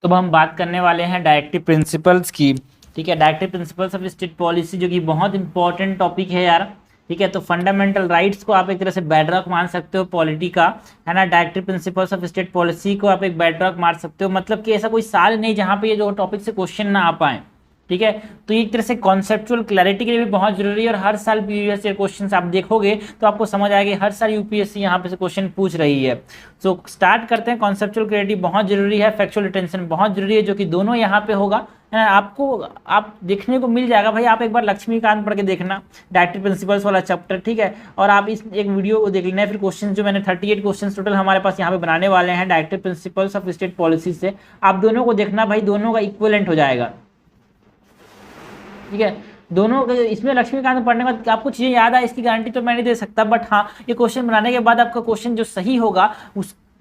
तो हम बात करने वाले हैं डायरेक्टिव प्रिंसिपल्स की। ठीक है, directive principles of state policy, जो कि बहुत इंपॉर्टेंट टॉपिक है यार। ठीक है, तो फंडामेंटल राइट्स को आप एक तरह से बेडरॉक मान सकते हो पॉलिटी का, है ना। Directive principles of state policy को आप एक बेडरॉक मान सकते हो, मतलब कि ऐसा कोई साल नहीं जहाँ पे ये जो टॉपिक से क्वेश्चन ना आ पाए। ठीक है, तो ये एक तरह से कॉन्सेप्चुअल क्लैरिटी के लिए भी बहुत जरूरी है, और हर साल प्रीवियस ईयर क्वेश्चन आप देखोगे तो आपको समझ आएगा कि हर साल यूपीएससी यहाँ पे से क्वेश्चन पूछ रही है। तो स्टार्ट करते हैं। कॉन्सेप्चुअल क्लैरिटी बहुत जरूरी है, फैक्चुअल रिटेंशन बहुत जरूरी है, जो कि दोनों यहाँ पे होगा, है ना। आपको आप देखने को मिल जाएगा भाई, आप एक बार लक्ष्मीकांत पढ़ के देखना, डायरेक्टिव प्रिंसिपल्स वाला चैप्टर। ठीक है, और आप इस एक वीडियो को देख लेना है। फिर क्वेश्चन जो मैंने 38 क्वेश्चन टोटल हमारे पास यहाँ पे बनाने वाले हैं directive principles of state policy से, आप दोनों को देखना भाई, दोनों का इक्विवेलेंट हो जाएगा। ठीक है, दोनों इसमें लक्ष्मीकांत पढ़ने के बाद आपको चीजें याद आए इसकी गारंटी तो मैं नहीं दे सकता, बट हाँ, ये क्वेश्चन बनाने के बाद आपका क्वेश्चन जो सही होगा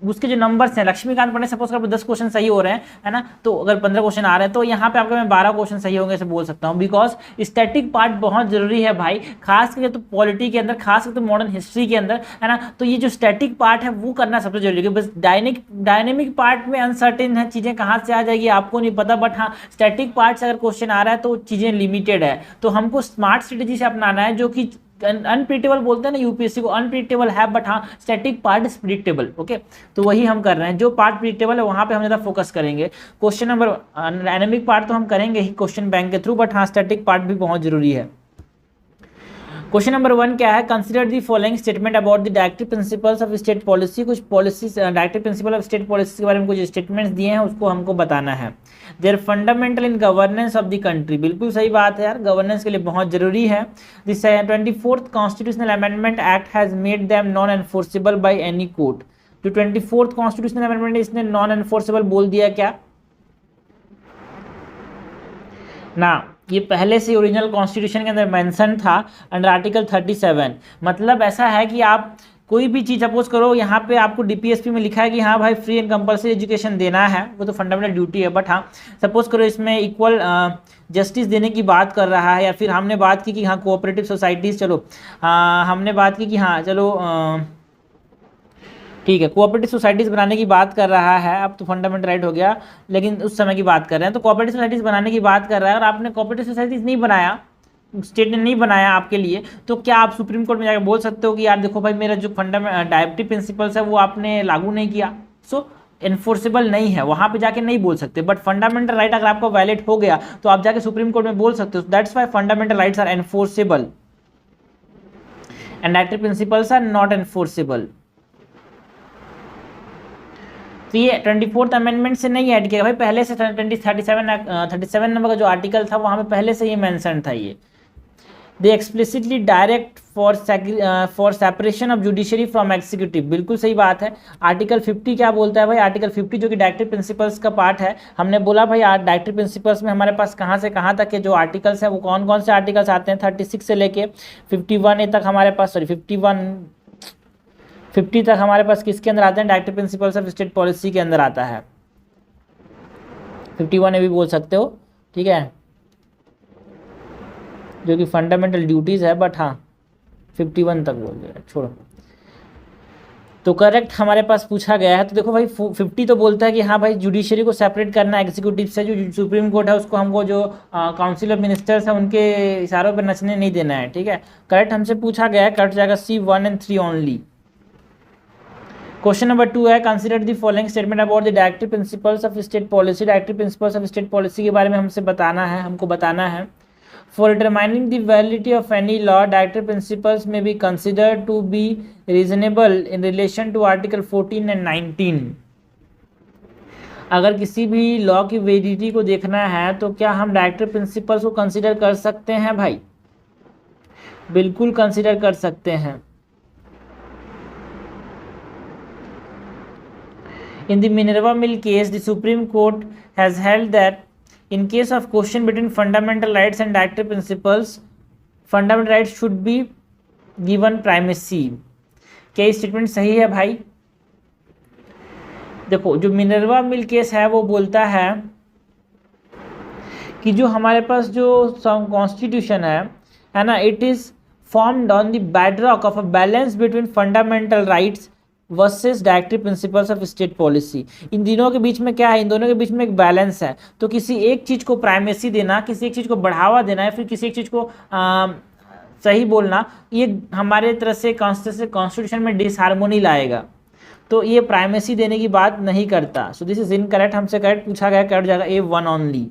उसके जो नंबर्स हैं, लक्ष्मीकांत पढ़ने सपोज कर 10 क्वेश्चन सही हो रहे हैं, है ना, तो अगर 15 क्वेश्चन आ रहे हैं तो यहाँ पे आपके मैं 12 क्वेश्चन सही होंगे ऐसे बोल सकता हूँ, बिकॉज स्टैटिक पार्ट बहुत जरूरी है भाई, खास करके तो पॉलिटी के अंदर, खास करके तो मॉडर्न हिस्ट्री के अंदर, है ना। तो ये जो स्टैटिक पार्ट है वो करना सबसे जरूरी है। बस डायनेमिक पार्ट में अनसर्टेन है, चीजें कहाँ से आ जाएगी आपको नहीं पता, बट हाँ स्टैटिक पार्ट से अगर क्वेश्चन आ रहा है तो चीजें लिमिटेड है, तो हमको स्मार्ट स्ट्रेटेजी से अपनाना है, जो कि अनप्रिडिक्टेबल बोलते हैं ना यूपीएससी को, अनप्रिडिक्टेबल है, बट हाँ static part is predictable. Okay, तो वही हम कर रहे हैं, जो पार्ट प्रिडिक्टेबल है वहां पे हम ज्यादा फोकस करेंगे। क्वेश्चन नंबर डायनेमिक पार्ट तो हम करेंगे ही क्वेश्चन बैंक के थ्रू, बट हाँ स्टैटिक पार्ट भी बहुत जरूरी है। क्वेश्चन नंबर 1 क्या है, consider the following statement about the directive principles of state policy. कुछ policy directive principle of state policy के बारे में कुछ स्टेटमेंट्स दिए हैं, उसको हमको बताना है। There fundamental in governance of the country, बिल्कुल सही बात है यार, गवर्नेंस के लिए बहुत जरूरी है। This 24th constitutional amendment act has made them non enforceable by any court. जो 24th कॉन्स्टिट्यूशनल अमेंडमेंट इसने नॉन एनफोर्सेबल बोल दिया क्या ना, ये पहले से ओरिजिनल कॉन्स्टिट्यूशन के अंदर मेंशन था अंडर आर्टिकल 37। मतलब ऐसा है कि आप कोई भी चीज़ सपोज करो, यहाँ पे आपको डीपीएसपी में लिखा है कि हाँ भाई फ्री एंड कंपलसरी एजुकेशन देना है, वो तो फंडामेंटल ड्यूटी है, बट हाँ सपोज करो इसमें इक्वल जस्टिस देने की बात कर रहा है, या फिर हमने बात की कि हाँ कोऑपरेटिव सोसाइटीज़, चलो हमने बात की कि हाँ चलो ठीक है कोऑपरेटिव सोसाइटीज़ बनाने की बात कर रहा है, अब तो फंडामेंटल राइट हो गया, लेकिन उस समय की बात कर रहे हैं, तो कोऑपरेटिव सोसाइटीज़ बनाने की बात कर रहा है और आपने कोऑपरेटिव सोसाइटीज़ नहीं बनाया, स्टेट ने नहीं बनाया आपके लिए, तो क्या आप सुप्रीम कोर्ट में जाकर बोल सकते हो कि यार देखो भाई मेरा जो फंडामेंटल डायरेक्टिव प्रिंसिपल्स है वो आपने लागू नहीं किया, सो एनफोर्सेबल नहीं है, वहां पे जाके नहीं बोल सकते। बट फंडामेंटल राइट अगर आपका वैलिड हो गया तो आप जाके सुप्रीम कोर्ट में बोल सकते हो, that's why fundamental rights are enforceable and directive principles are not enforceable. तो ये 24th अमेंडमेंट से नहीं ऐड किया भाई, पहले से 37 नंबर का जो आर्टिकल था वहां पे पहले से ये मेंशन था। ये they explicitly direct for separation of judiciary from executive, बिल्कुल सही बात है। आर्टिकल 50 क्या बोलता है भाई, आर्टिकल 50 जो कि डायरेक्टिव प्रिंसिपल्स का पार्ट है, हमने बोला भाई डायरेक्टिव प्रिंसिपल्स में हमारे पास कहाँ से कहाँ तक के जो आर्टिकल्स हैं वो कौन कौन से आर्टिकल्स आते हैं, 36 से लेके 51 तक हमारे पास, सॉरी 50 तक हमारे पास किसके अंदर आते हैं, directive principles of state policy के अंदर आता है। 51 भी बोल सकते हो, ठीक है, जो कि फंडामेंटल ड्यूटीज है, बट हाँ 51 तक बोल दिया, छोड़ो। तो करेक्ट हमारे पास पूछा गया है, तो देखो भाई 50 तो बोलता है कि हाँ भाई जुडिशरी को सेपरेट करना एग्जीक्यूटिव से, जो सुप्रीम कोर्ट है उसको हमको जो काउंसिल ऑफ मिनिस्टर्स है उनके इशारों पर नचने नहीं देना है, ठीक है। करेक्ट हमसे पूछा गया है, करेक्ट जाएगा C1 and 3 only. Question number 2 है, consider the following statement about the directive principles of state policy. Directive principles of state policy के बारे में हमसे बताना है, हमको बताना है। For determining the validity of any law, directive principles में be considered to be reasonable in relation to article 14 and 19। अगर किसी भी लॉ की वैलिडिटी को देखना है तो क्या हम डायरेक्टिव प्रिंसिपल्स को कंसिडर कर सकते हैं भाई, बिल्कुल कंसिडर कर सकते हैं। In the Minerva Mill case, the Supreme Court has held that in case of question between fundamental rights and directive principles, fundamental rights should be given primacy। क्या स्टेटमेंट सही है भाई? देखो जो मिनर्वा मिल केस है वो बोलता है कि जो हमारे पास जो कॉन्स्टिट्यूशन है ना, it is formed on the bedrock of a balance between fundamental rights versus directive principles of state policy. इन दिनों के बीच में क्या है, इन दोनों के बीच में एक बैलेंस है। तो किसी एक चीज़ को प्राइमेसी देना, किसी एक चीज़ को बढ़ावा देना या फिर किसी एक चीज़ को सही बोलना, ये हमारे तरह से कॉन्स्टिट्यूशन में डिसहार्मोनी लाएगा। तो ये प्राइमेसी देने की बात नहीं करता। सो दिस इज इनकरेक्ट, हमसे करेक्ट पूछा गया, कट जाएगा A1 ओनली।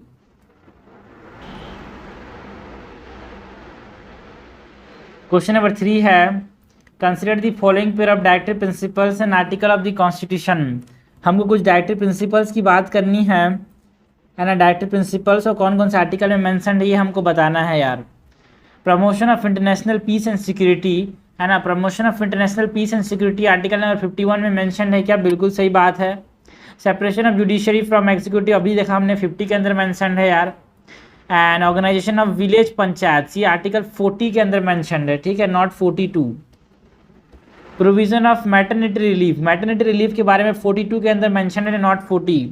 क्वेश्चन नंबर 3 है consider the following pair of directive principles and article of the constitution. हमको कुछ डायरेक्टिव प्रिंसिपल्स की बात करनी है ना। डायरेक्टिव प्रिंसिपल्स और कौन कौन से आर्टिकल में मेंशन है ये हमको बताना है यार। Promotion of international peace and security, है ना। Promotion of international peace and security article number 51 में मेंशन है क्या? बिल्कुल सही बात है। Separation of judiciary from executive, अभी देखा हमने 50 के अंदर मेंशन है यार। And organisation of village panchayat, ये आर्टिकल 40 के अंदर मेंशन है, ठीक है, not 42। Provision of maternity relief, maternity relief के बारे में 42 के अंदर मेंशन है, नॉट 40।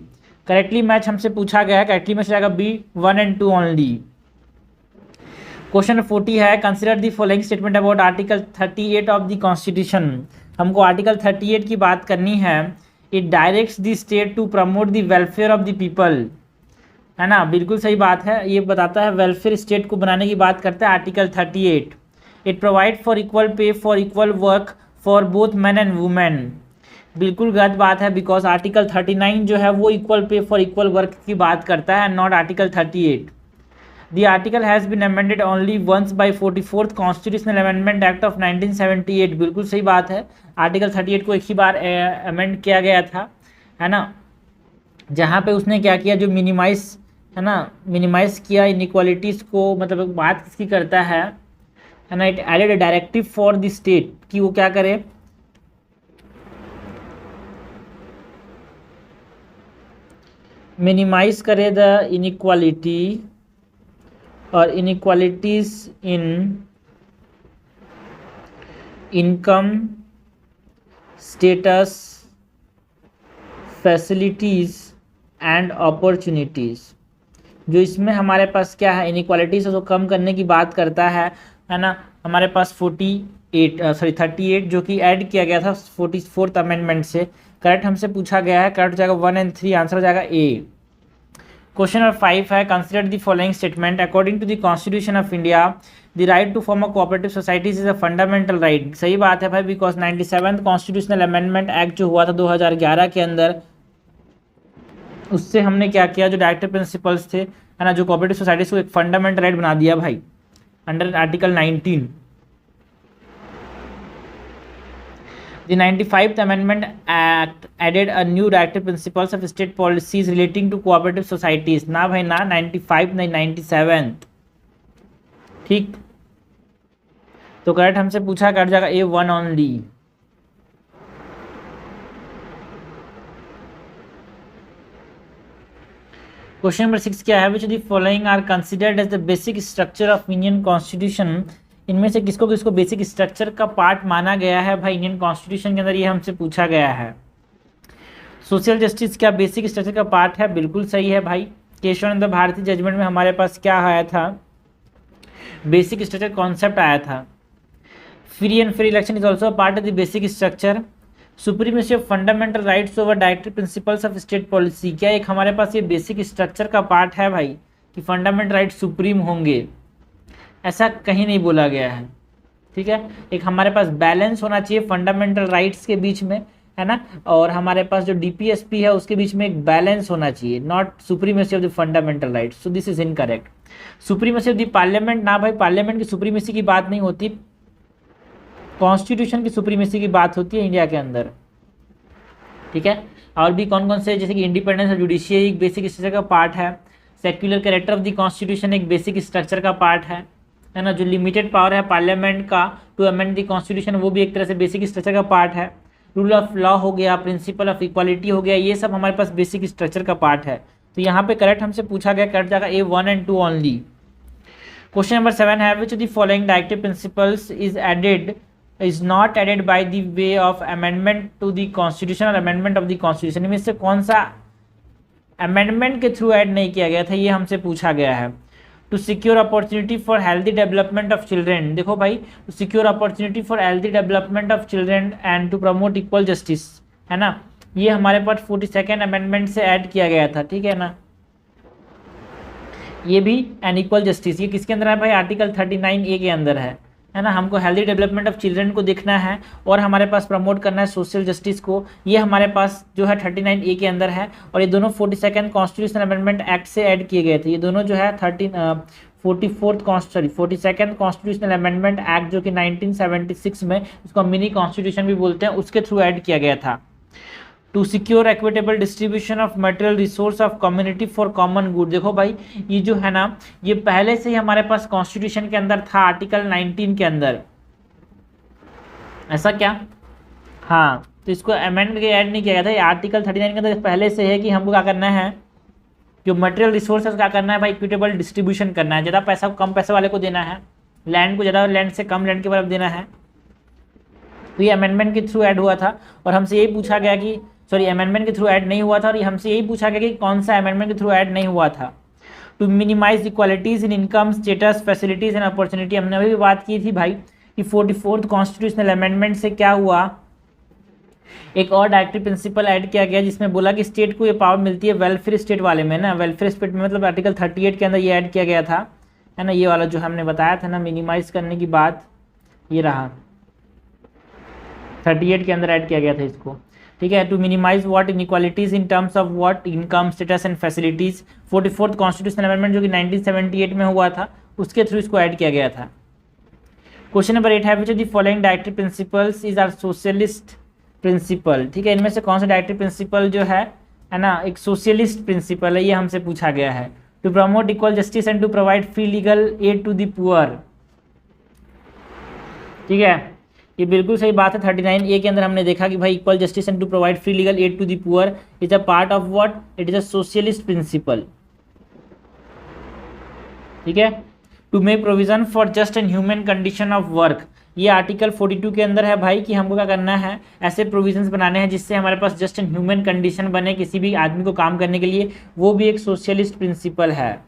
करेक्टली मैच हमसे पूछा गया है, करेक्टली मैच जाएगा B1 and 2 ओनली। क्वेश्चन 40 है consider the following statement about article 38 of the constitution. हमको आर्टिकल 38 की बात करनी है। It directs the state to promote the welfare of the people, है ना। बिल्कुल सही बात है, ये बताता है वेलफेयर स्टेट को बनाने की बात करता है article 38। It provide for equal pay for equal work for both man and women. बिल्कुल गलत बात है, बिकॉज आर्टिकल 39 जो है वो equal pay for equal work की बात करता है, not article 38। The article has been amended only once by 44th Constitutional Amendment Act of 1978। बिल्कुल सही बात है, आर्टिकल 38 को एक ही बार अमेंड किया गया था, है ना। जहाँ पे उसने क्या किया, जो मिनिमाइज, है ना, मिनिमाइज किया इनइक्वालिटीज़ को। मतलब बात किसकी करता है ना। It added a directive for the state कि वो क्या करे, मिनिमाइज करे द इनइक्वालिटी और inequalities in income, status, facilities and opportunities. जो इसमें हमारे पास क्या है, इनइक्वालिटीज़ को कम करने की बात करता है ना। हमारे पास 38 जो कि ऐड किया गया था 44th अमेंडमेंट से। करेक्ट हमसे पूछा गया है, करेक्ट हो जाएगा 1 and 3, आंसर हो जाएगा A। क्वेश्चन नंबर 5 है consider the following statement according to the constitution of India the right to form a cooperative societies is a fundamental right. सही बात है भाई, because 97th constitutional amendment act जो हुआ था 2011 के अंदर, उससे हमने क्या किया, जो डायरेक्टिव प्रिंसिपल्स थे, है ना, जो कोऑपरेटिव सोसाइटीज को एक फंडामेंटल राइट बना दिया भाई under article 19। The 95th Amendment Act added a new directive principles of state policies relating to cooperative societies। ना भाई ना, 95 नहीं 97th, ठीक। तो करेक्ट हमसे पूछा, कट जाएगा A1 ओनली। क्वेश्चन नंबर 6 क्या है, which the following are considered as the basic structure of Indian constitution. इनमें से किसको किसको बेसिक स्ट्रक्चर का पार्ट माना गया है भाई इंडियन कॉन्स्टिट्यूशन के अंदर, ये हमसे पूछा गया है। सोशल जस्टिस क्या बेसिक स्ट्रक्चर का पार्ट है? बिल्कुल सही है भाई। केशवानंद भारती जजमेंट में हमारे पास क्या आया था, बेसिक स्ट्रक्चर कॉन्सेप्ट आया था। Free and fair election is also part of the basic structure. Supremacy of fundamental rights over directive principles of state policy, क्या एक हमारे पास ये बेसिक स्ट्रक्चर का पार्ट है भाई कि फंडामेंटल राइट सुप्रीम होंगे? ऐसा कहीं नहीं बोला गया है, ठीक है। एक हमारे पास बैलेंस होना चाहिए फंडामेंटल राइट्स के बीच में, है ना, और हमारे पास जो DPSP है उसके बीच में एक बैलेंस होना चाहिए, not supremacy of the fundamental rights. So this is incorrect. Supremacy of the parliament, ना भाई, पार्लियामेंट की सुप्रीमेसी की बात नहीं होती, कॉन्स्टिट्यूशन की सुप्रीमेसी की बात होती है इंडिया के अंदर, ठीक है। और भी कौन कौन से, जैसे कि इंडिपेंडेंस ऑफ जुडिशियरी एक बेसिक स्ट्रक्चर का पार्ट है। Secular character of the constitution एक बेसिक स्ट्रक्चर का पार्ट है ना। जो लिमिटेड पावर है पार्लियामेंट का टू अमेंड द कॉन्स्टिट्यूशन, वो भी एक तरह से बेसिक स्ट्रक्चर का पार्ट है। रूल ऑफ लॉ हो गया, प्रिंसिपल ऑफ इक्वालिटी हो गया, ये सब हमारे पास बेसिक स्ट्रक्चर का पार्ट है। तो यहाँ पे करेक्ट हमसे पूछा गया, करेक्ट जाएगा A1 and 2 only. Question number 7 है which the following directive principles is not added by the way of amendment to the constitution और अमेंडमेंट ऑफ द कॉन्स्टिट्यूशन। इनमें से कौन सा अमेंडमेंट के थ्रू ऐड नहीं किया गया था, ये हमसे पूछा गया है। To secure opportunity for healthy development of children. देखो भाई, to secure opportunity for healthy development of children and to promote equal justice, है ना, ये हमारे पास 42nd अमेंडमेंट से ऐड किया गया था, ठीक है ना। ये भी एन इक्वल जस्टिस, ये किसके अंदर है भाई, आर्टिकल 39A के अंदर है ना। हमको हेल्दी डेवलपमेंट ऑफ चिल्ड्रन को देखना है और हमारे पास प्रमोट करना है सोशल जस्टिस को, ये हमारे पास जो है 39A के अंदर है। और ये दोनों 42nd कॉन्स्टिट्यूशनल अमेंडमेंट एक्ट से ऐड किए गए थे, ये दोनों जो है 42nd कॉन्स्टिट्यूशनल अमेंडमेंट एक्ट जो कि 1976 में, इसको मिनी कॉन्स्टिट्यूशन भी बोलते हैं, उसके थ्रू ऐड किया गया था। To secure equitable distribution of material resource of community for common good. देखो भाई, ये जो है ना, ये पहले से ही हमारे पास कॉन्स्टिट्यूशन के अंदर था, आर्टिकल 19 के अंदर, ऐसा क्या, हाँ, तो इसको अमेंड के ऐड नहीं किया गया था, ये आर्टिकल 39 के अंदर पहले से है कि हमको क्या करना है, जो मटेरियल रिसोर्सेज क्या करना है भाई, इक्विटेबल डिस्ट्रीब्यूशन करना है, ज़्यादा पैसा कम पैसे वाले को देना है, लैंड को ज़्यादा, लैंड से कम लैंड की तरफ देना है। तो ये अमेंडमेंट के थ्रू ऐड हुआ था और हमसे यही पूछा गया कि, सॉरी, अमेंडमेंट के थ्रू ऐड नहीं हुआ था, और हमसे यही पूछा गया कि कौन सा अमेंडमेंट के थ्रू ऐड नहीं हुआ था। To minimise equalities in income, status, facilities and opportunity, हमने अभी भी बात की थी भाई कि 44th कॉन्स्टिट्यूशनल अमेंडमेंट से क्या हुआ, एक और डायरेक्टिव प्रिंसिपल ऐड किया गया जिसमें बोला कि स्टेट को ये पावर मिलती है वेलफेयर स्टेट वाले में ना, वेलफेयर स्टेट में, मतलब आर्टिकल 38 के अंदर ये ऐड किया गया था, है ना, ये वाला जो हमने बताया था ना, मिनिमाइज करने की बात, ये रहा 38 के अंदर ऐड किया गया था इसको, ठीक है। To minimise what inequalities in terms of what income, status and facilities, 44th constitutional amendment जो कि 1978 में हुआ था, उसके थ्रू इसको ऐड किया गया था। क्वेश्चन नंबर 8 है, which of the following directive principles is are socialist principle, ठीक है, इनमें से कौन सा डायरेक्टिव प्रिंसिपल जो है ना, एक सोशलिस्ट प्रिंसिपल है, ये हमसे पूछा गया है। To promote equal justice and to provide free legal aid to the poor, ठीक है, ये बिल्कुल सही बात है। 39A के अंदर हमने देखा कि भाई equal justice and to provide free legal aid to the poor is a part of what, it is a socialist principle, ठीक है। To make provision for just and human condition of work, ये article 42 के अंदर है भाई कि हमको क्या करना है, ऐसे प्रोविजंस बनाने हैं जिससे हमारे पास जस्ट एंड ह्यूमन कंडीशन बने किसी भी आदमी को काम करने के लिए, वो भी एक सोशलिस्ट प्रिंसिपल है।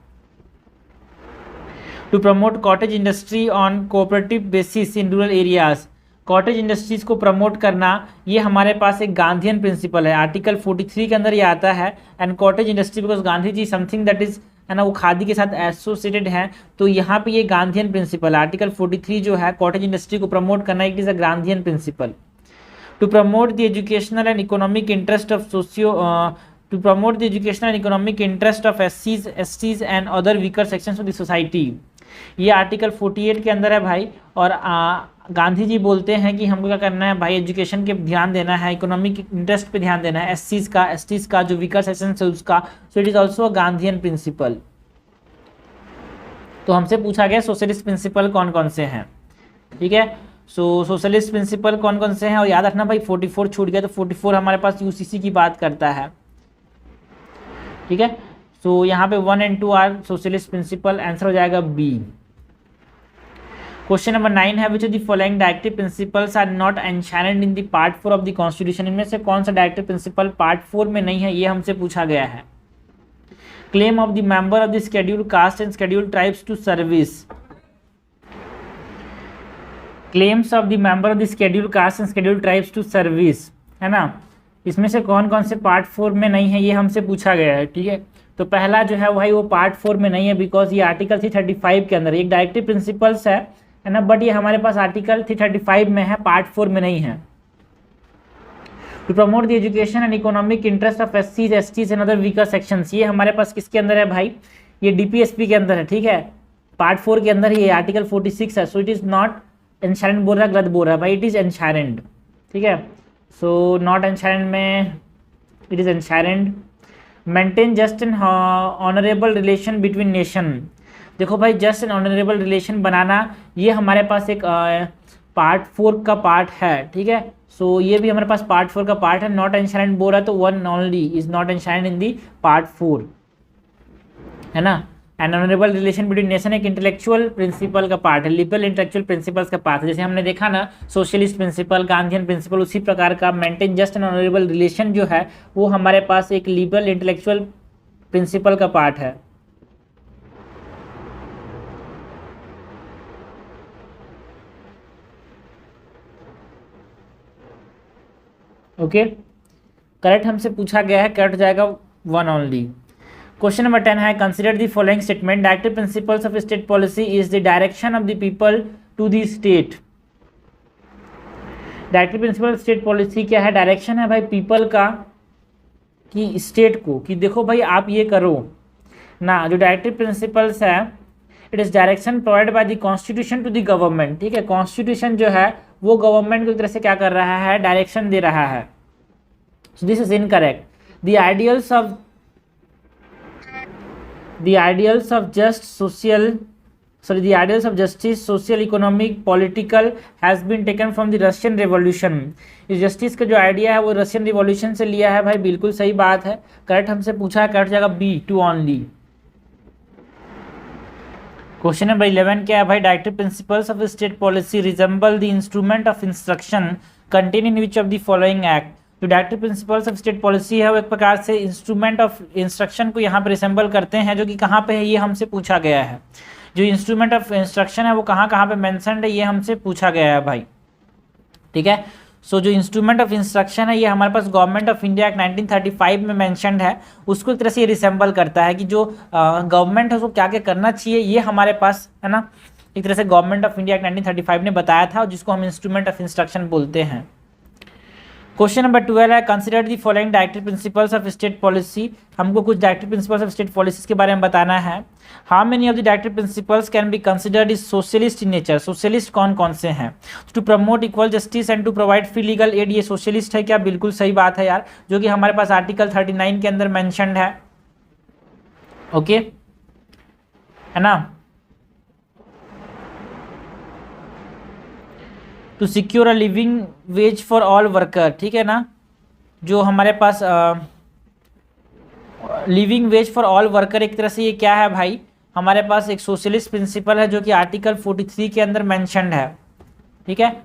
To promote cottage industry on cooperative basis in rural areas, cottage industries को प्रमोट करना, ये हमारे पास एक गांधीयन प्रिंसिपल है, आर्टिकल 43 के अंदर ये आता है। And cottage industry because Gandhi ji something that is, है ना, वो खादी के साथ एसोसिएटेड है, तो यहाँ पे ये गांधीयन प्रिंसिपल, आर्टिकल 43 जो है कॉटेज इंडस्ट्री को प्रमोट करना, it is a Gandhian principle. To promote the educational and economic interest of to promote the educational and economic interest of एससीज and other weaker sections of the society, ये article 48 के अंदर है भाई। और गांधी जी बोलते हैं कि हमको क्या करना है भाई, एजुकेशन के ध्यान देना है, इकोनॉमिक इंटरेस्ट पे ध्यान देना है, एसटीज का जो वीकर सेक्शन है उसका, so it is also a Gandhian principle. तो हमसे पूछा गया सोशलिस्ट प्रिंसिपल कौन कौन से हैं, ठीक है। सो सोशलिस्ट प्रिंसिपल कौन कौन से हैं, और याद रखना भाई 44 छूट गया, तो 44 हमारे पास यूसीसी की बात करता है, ठीक है। सो यहाँ पे 1 and 2 are socialist principle, answer हो जाएगा बी। क्वेश्चन नंबर 9 है, which of the following directive principles are not enshrined in the part 4 of the constitution, इनमें से कौन सा डायरेक्टिव प्रिंसिपल पार्ट 4 में नहीं है, ये हमसे पूछा गया है। Claim of the member of the scheduled caste and scheduled tribes to service, claims of the member of the scheduled caste and scheduled tribes to service, है ना, इसमें से कौन कौन से पार्ट 4 में नहीं है, ये हमसे पूछा गया है, ठीक है। तो पहला जो है भाई वो पार्ट 4 में नहीं है, बिकॉज ये आर्टिकल 335 के अंदर एक डायरेक्टिव प्रिंसिपल्स है ना, बट ये हमारे पास आर्टिकल 335 में है, पार्ट 4 में नहीं है। To promote the education and economic interest of एससीज, STs and other weaker sections, ये हमारे पास किसके अंदर है भाई, ये डीपीएसपी के अंदर है, ठीक है, पार्ट 4 के अंदर ये आर्टिकल 46 है। सो इट इज नॉट एनशाइंड बोल रहा, गलत बोल रहा है भाई, इट इज एनशाइंड, ठीक है। सो नॉट एनशाइंड में it is enshrined. Maintain just and honourable relation between nation, देखो भाई जस्ट एंड ऑनरेबल रिलेशन बनाना, ये हमारे पास एक पार्ट 4 का पार्ट है, ठीक है। सो ये भी हमारे पास पार्ट 4 का पार्ट है। नॉट एनशाइंड बोल रहा है तो 1 only is not enshrined in the part 4, है ना। And honourable relation between nation एक इंटेलेक्चुअल प्रिंसिपल का पार्ट है, लिबरल इंटेलेक्चुअल प्रिंसिपल्स का पार्ट है, जैसे हमने देखा ना सोशलिस्ट प्रिंसिपल, गांधीयन प्रिंसिपल, उसी प्रकार का maintain just and honourable relation जो है वो हमारे पास एक लिबरल इंटेलेक्चुअल प्रिंसिपल का पार्ट है। ओके, करेक्ट हमसे पूछा गया है, करेक्ट जाएगा 1 ओनली। क्वेश्चन नंबर 10 है, consider the following statement, directive principles of state policy is the direction of the people to the state. Directive principle state policy क्या है? डायरेक्शन है भाई पीपल का कि स्टेट को, कि देखो भाई आप ये करो ना। जो डायरेक्टिव प्रिंसिपल्स है, it is direction provide by the constitution to the government. ठीक है, कॉन्स्टिट्यूशन जो है वो गवर्नमेंट को एक तरह से क्या कर रहा है? डायरेक्शन दे रहा है। सो this is incorrect. The ideals of just social, sorry, the ideals of justice, social, economic, political has been taken from the Russian Revolution। इस जस्टिस का जो आइडिया है वो रशियन रिवॉल्यूशन से लिया है भाई, बिल्कुल सही बात है, करेक्ट हमसे पूछा है, करेक्ट जाएगा बी 2 ओनली। क्वेश्चन नंबर 11 क्या है भाई? Directive principles of state policy resemble the instrument of instruction contain in which of the following act. जो directive principles of state policy है वो एक प्रकार से इंस्ट्रूमेंट ऑफ इंस्ट्रक्शन को यहाँ पर रिसेंबल करते हैं, जो कि कहाँ पे है ये हमसे पूछा गया है। जो इंस्ट्रूमेंट ऑफ इंस्ट्रक्शन है वो कहाँ कहाँ पे मेंशन्ड है ये हमसे पूछा गया है भाई। ठीक है, सो जो इंस्ट्रूमेंट ऑफ इंस्ट्रक्शन है ये हमारे पास गवर्नमेंट ऑफ इंडिया एक्ट 1935 में मेंशन्ड है, उसको एक तरह से ये रिसेंबल करता है कि जो गवर्नमेंट है उसको क्या क्या करना चाहिए, ये हमारे पास है ना, एक तरह से गवर्नमेंट ऑफ इंडिया एक्ट 1935 ने बताया था, जिसको हम इंस्ट्रूमेंट ऑफ इंस्ट्रक्शन बोलते हैं। क्वेश्चन नंबर 12 है, consider the following directive principles of state policy. हमको कुछ directive principles of state policies के बारे में बताना है। How many of the directive principles can be considered is socialist in nature. Socialist कौन कौन से हैं? To promote equal justice and to provide free legal aid, ये सोशलिस्ट है क्या? बिल्कुल सही बात है यार, जो कि हमारे पास आर्टिकल 39 के अंदर मैंशनड है। ओके, है ना। To secure a living wage for all worker, ठीक है ना, जो हमारे पास living wage for all worker, एक तरह से ये क्या है भाई? हमारे पास एक सोशलिस्ट प्रिंसिपल है जो कि आर्टिकल 43 के अंदर मेंशन्ड है। ठीक है,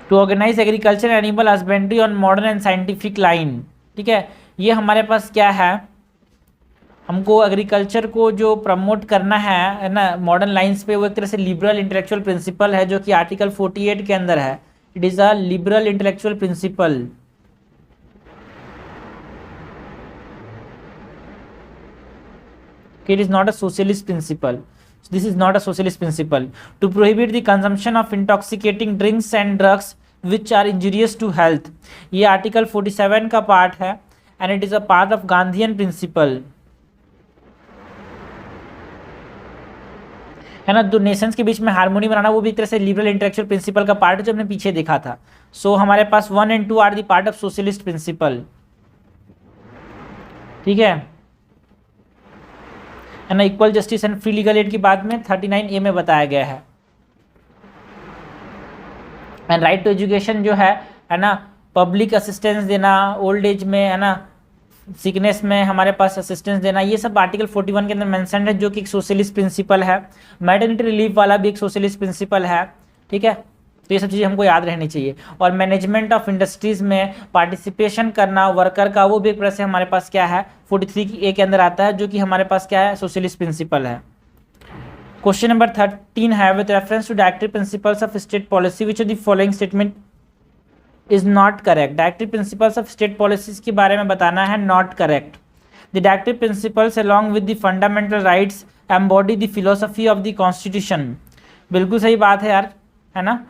to organise agriculture animal husbandry on modern and scientific line. ठीक है, ये हमारे पास क्या है? हमको एग्रीकल्चर को जो प्रमोट करना है ना मॉडर्न लाइंस पे, वो एक तरह से लिबरल इंटेलेक्चुअल प्रिंसिपल है जो कि आर्टिकल 48 के अंदर है। It is a liberal intellectual principle. It is not a socialist principle. So this is not a socialist principle. To prohibit the consumption of intoxicating drinks and drugs which are injurious to health, ये article 47 का part है and it is a part of Gandhian principle, है ना। दो Nations के बीच में harmony बनाना, वो भी एक तरह से लिबरल इंटेलेक्चुअल प्रिंसिपल का पार्ट है जो हमने पीछे देखा था। सो हमारे पास 1 and 2 are the part of socialist principle. ठीक है ना। Equal justice and free legal aid की बात में 39A में बताया गया है। एंड राइट टू एजुकेशन जो है ना, पब्लिक असिस्टेंस देना ओल्ड एज में, है ना, सिकनेस में हमारे पास असिस्टेंस देना, ये सब आर्टिकल 41 के अंदर मेंशन है, जो कि एक सोशलिस्ट प्रिंसिपल है। मैटरनिटी रिलीफ वाला भी एक सोशलिस्ट प्रिंसिपल है। ठीक है, तो ये सब चीज़ें हमको याद रहनी चाहिए। और मैनेजमेंट ऑफ इंडस्ट्रीज में पार्टिसिपेशन करना वर्कर का, वो भी एक तरह से हमारे पास क्या है 43A के अंदर आता है, जो कि हमारे पास क्या है सोशलिस्ट प्रिंसिपल है। क्वेश्चन नंबर 13 है, with reference to directive principles of state policy which of the following statement is not correct. Directive principles of state policies के बारे में बताना है, not correct. The directive principles along with the fundamental rights embody the philosophy of the constitution. बिल्कुल सही बात है यार, है ना।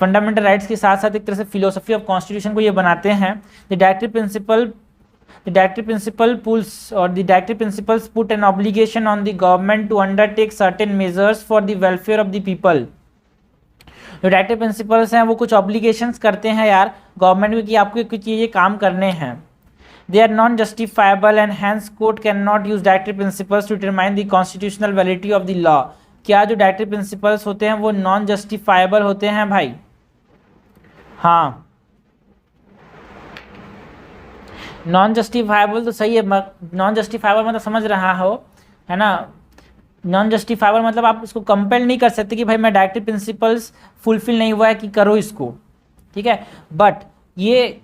फंडामेंटल राइट्स के साथ साथ एक तरह से फिलोसफी ऑफ कॉन्स्टिट्यूशन को ये बनाते हैं। द डायरेक्टिव प्रिंसिपल पुल्स और the directive principles put an obligation on the government to undertake certain measures for the welfare of the people. जो डायरेक्टिव प्रिंसिपल्स हैं वो कुछ ऑब्लिगेशंस करते हैं यार गवर्नमेंट में कि आपको कुछ चीज़ें काम करने हैं। They are non justifiable and hence court can not use directive principles to determine the constitutional validity of the law. क्या जो डायरेक्टिव प्रिंसिपल्स होते हैं वो नॉन जस्टिफाइबल होते हैं भाई? हाँ, नॉन जस्टिफाइबल तो सही है। नॉन जस्टिफाइबल मतलब समझ रहा हो, है ना। नॉन जस्टिफाइबल मतलब आप इसको कंपेल नहीं कर सकते कि भाई मैं डायरेक्टिव प्रिंसिपल्स फुलफिल नहीं हुआ है कि करो इसको। ठीक है, बट ये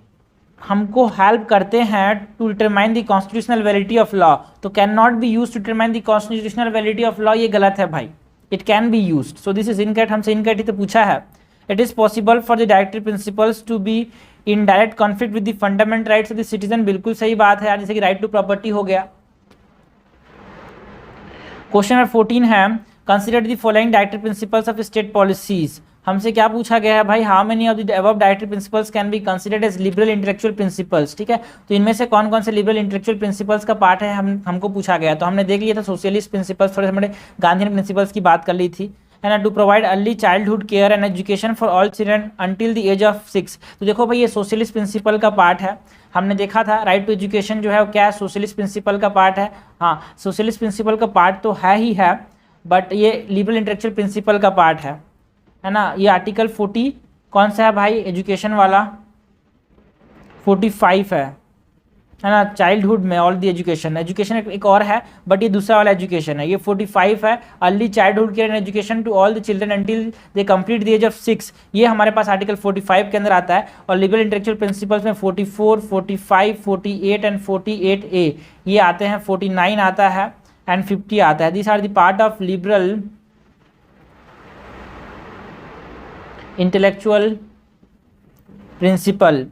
हमको हेल्प करते हैं to determine the constitutional validity of law. तो can not be use to determine the constitutional validity of law, ये गलत है भाई। It can be used, so this is incorrect. हमसे इनकरेक्ट ही तो पूछा है it is possible for the directive principles to be in direct conflict with the fundamental rights of the citizen. बिल्कुल सही बात है यार, जैसे कि राइट टू प्रॉपर्टी हो गया। क्वेश्चन नंबर 14 है, consider the following directive principles of state policies. हमसे क्या पूछा गया है भाई, how many of the above directive principles can be considered as liberal intellectual principles. ठीक है, तो इनमें से कौन कौन से लिबरल इंटेलेक्चुअल प्रिंसिपल्स का पार्ट है हमको पूछा गया। तो हमने देख लिया था सोशलिस्ट प्रिंसिपल्स, थोड़े हमने गांधीयन प्रिंसिपल्स की बात कर ली थी, है ना। To provide early childhood care and education for all children until the age of 6। तो देखो भाई, ये सोशलिस्ट प्रिंसिपल का पार्ट है। हमने देखा था राइट टू एजुकेशन जो है वो क्या है, सोशलिस्ट प्रिंसिपल का पार्ट है। हाँ, सोशलिस्ट प्रिंसिपल का पार्ट तो है ही है, बट ये लिबरल इंटेलेक्चुअल प्रिंसिपल का पार्ट है ना। ये आर्टिकल 40 कौन सा है भाई, एजुकेशन वाला 45 है ना। चाइल्डहुड में ऑल द एजुकेशन, एजुकेशन एक और है बट ये दूसरा वाला एजुकेशन है। ये 45 है, early childhood care and education to all the children until they complete the age of 6। ये हमारे पास आर्टिकल 45 के अंदर आता है। और लिबरल इंटेलेक्चुअल प्रिंसिपल्स में 44, 45, 48 एंड 48A ये आते हैं। 49 आता है एंड 50 आता है। This are the part of liberal intellectual principle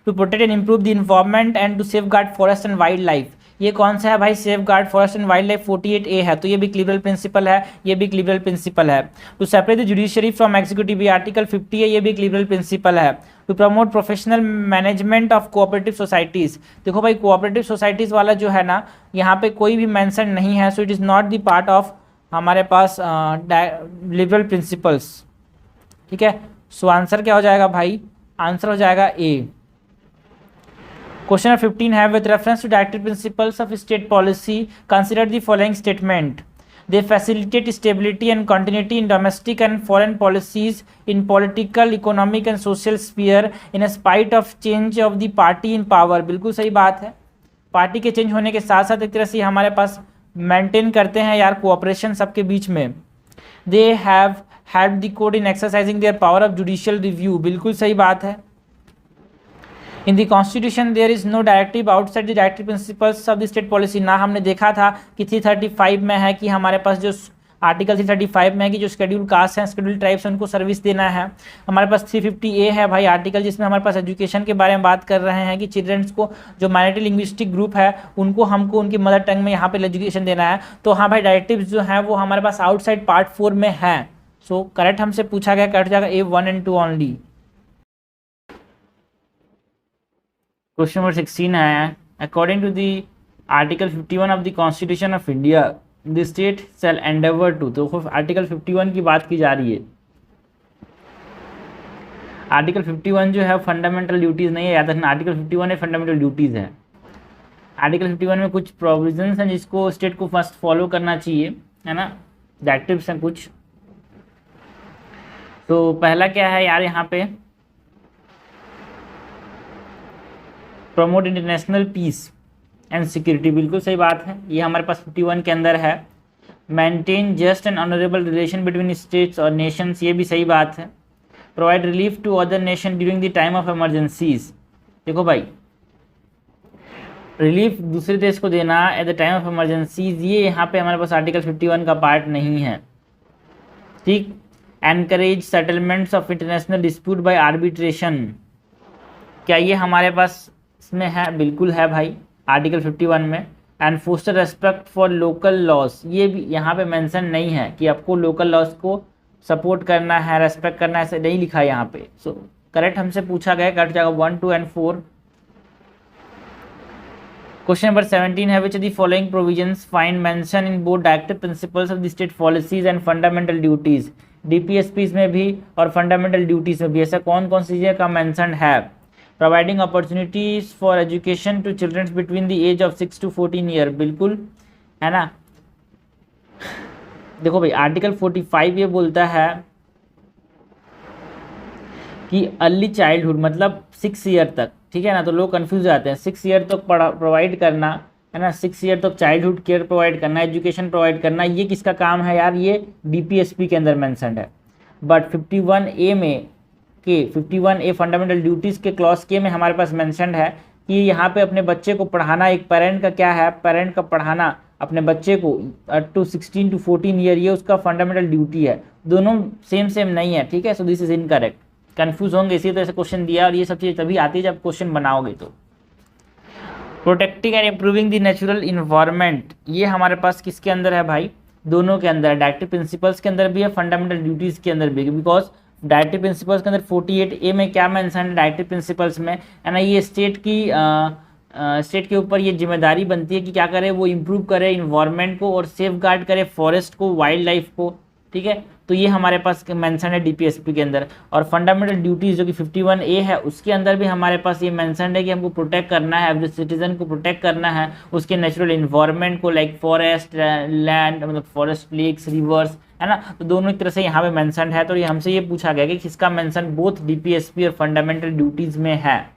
to protect and improve the environment and to safeguard forest and wildlife. ये कौन सा है भाई, safeguard forest and wildlife 48A है। तो ये भी लिबरल प्रिंसिपल है, ये भी लिबरल प्रिंसिपल है। To separate the judiciary from executive, ये आर्टिकल 50 है, ये भी लिबरल प्रिंसिपल है। To promote professional management of cooperative societies. देखो भाई, कोऑपरेटिव सोसाइटीज़ वाला जो है ना, यहाँ पे कोई भी मेंशन नहीं है, so it is not the part of हमारे पास लिबरल प्रिंसिपल्स। ठीक है, सो आंसर क्या हो जाएगा भाई, आंसर हो जाएगा ए। क्वेश्चन 15 है, with reference to directive principles of state policy consider the following statement. They facilitate stability and continuity in domestic and foreign policies in political, economic and social sphere in spite of change of the party in power. बिल्कुल सही बात है, party के change होने के साथ साथ एक तरह से हमारे पास मेंटेन करते हैं यार कोऑपरेशन सबके बीच में। They have help the court in exercising their power of judicial review. बिल्कुल सही बात है। In the constitution there is no directive outside the directive principles of the state policy. ना हमने देखा था कि 335 में है कि हमारे पास जो आर्टिकल 335 में है कि जो शेड्यूल कास्ट हैं, शेड्यूल ट्राइब्स हैं, उनको सर्विस देना है। हमारे पास 350A है भाई आर्टिकल, जिसमें हमारे पास एजुकेशन के बारे में बात कर रहे हैं कि चिल्ड्रंस को जो माइनॉरिटी लिंग्विस्टिक ग्रुप है उनको हमको उनकी मदर टंग में यहाँ पे एजुकेशन देना है। तो हाँ भाई, डायरेक्टिव जो हैं वो हमारे पास आउटसाइड पार्ट 4 में है। सो करेक्ट हमसे पूछा गया, कट जाएगा A 1 and 2 only. Question number 16 है, according to the article 51 of the constitution of India the state shall endeavour to. तो आर्टिकल 51 की बात की जा रही है। आर्टिकल 51 जो है फंडामेंटल ड्यूटीज़ नहीं है, याद रखना। आर्टिकल 51 है फंडामेंटल ड्यूटीज़ है। आर्टिकल 51 में कुछ प्रोविजंस हैं जिसको स्टेट को फर्स्ट फॉलो करना चाहिए, है ना। डायरेक्टिव्स हैं कुछ। तो पहला क्या है यार, यहाँ पे promote international peace and security. बिल्कुल सही बात है, ये हमारे पास 51 के अंदर है। Maintain just and honourable relation between states और नेशंस, ये भी सही बात है। Provide relief to other nation during the time of emergencies. देखो भाई, रिलीफ दूसरे देश को देना at the time of emergencies, ये यहाँ पे हमारे पास आर्टिकल 51 का पार्ट नहीं है। ठीक। Encourage settlements of international dispute by arbitration, क्या ये हमारे पास इसमें है? बिल्कुल है भाई, आर्टिकल 51 में। And foster respect for local laws, ये भी यहाँ पे मेंशन नहीं है कि आपको लोकल लॉस को सपोर्ट करना है, रेस्पेक्ट करना है, ऐसे नहीं लिखा है यहाँ पे। सो करेक्ट हमसे पूछा गया, कट जाएगा 1, 2 एंड 4। क्वेश्चन नंबर 17 है, which the following provisions find mention in both directive principles of the state policies and fundamental duties. DPSPs में भी और फंडामेंटल ड्यूटीज में भी ऐसा कौन कौन सी चीज़ें का मेंशन है? Providing opportunities for education to childrens between the age of 6 to 14 year, बिल्कुल है ना। देखो भाई, आर्टिकल 45 ये बोलता है कि अर्ली चाइल्डहुड मतलब 6 ईयर तक, ठीक है ना। तो लोग कंफ्यूज जाते हैं, 6 ईयर तक प्रोवाइड करना, है ना, 6 ईयर तक चाइल्डहुड केयर प्रोवाइड करना, एजुकेशन प्रोवाइड करना, ये किसका काम है यार? ये डीपीएसपी के अंदर मेंशन्ड है। बट 51A में के 51A फंडामेंटल ड्यूटीज़ के क्लॉज के में हमारे पास मेंशन्ड है कि यहाँ पे अपने बच्चे को पढ़ाना एक पेरेंट का क्या है, पेरेंट का पढ़ाना अपने बच्चे को टू 16 to 14 ईयर, ये उसका फंडामेंटल ड्यूटी है। दोनों सेम नहीं है, ठीक है। सो दिस इज इनकरेक्ट। कंफ्यूज होंगे, इसी तरह से क्वेश्चन दिया, और ये सब चीज़ तभी आती है जब क्वेश्चन बनाओगे। तो protecting and improving the natural environment, ये हमारे पास किसके अंदर है भाई? दोनों के अंदर, डायरेक्टिव प्रिंसिपल्स के अंदर भी है, फंडामेंटल ड्यूटीज़ के अंदर भी है। बिकॉज डायरेक्टिव प्रिंसिपल्स के अंदर 48A में क्या मेंशन है डायरेक्टिव प्रिंसिपल्स में, है ना, ये स्टेट के ऊपर ये जिम्मेदारी बनती है कि क्या करे, वो इम्प्रूव करे इन्वायरमेंट को और सेफ गार्ड करे फॉरेस्ट को, वाइल्ड लाइफ को, ठीक है। तो ये हमारे पास मेंशन है डीपीएसपी के अंदर। और फंडामेंटल ड्यूटीज़ जो कि 51A है, उसके अंदर भी हमारे पास ये मेंशन है कि हमको प्रोटेक्ट करना है, एवरी सिटीजन को प्रोटेक्ट करना है उसके नेचुरल इन्वायरमेंट को, लाइक फॉरेस्ट, लैंड, मतलब फॉरेस्ट, लेक्स, रिवर्स, है ना। तो दोनों एक तरह से यहाँ पे मेंशन है। तो ये हमसे ये पूछा गया कि किसका मेंशन बोथ डीपीएसपी और फंडामेंटल ड्यूटीज़ में है।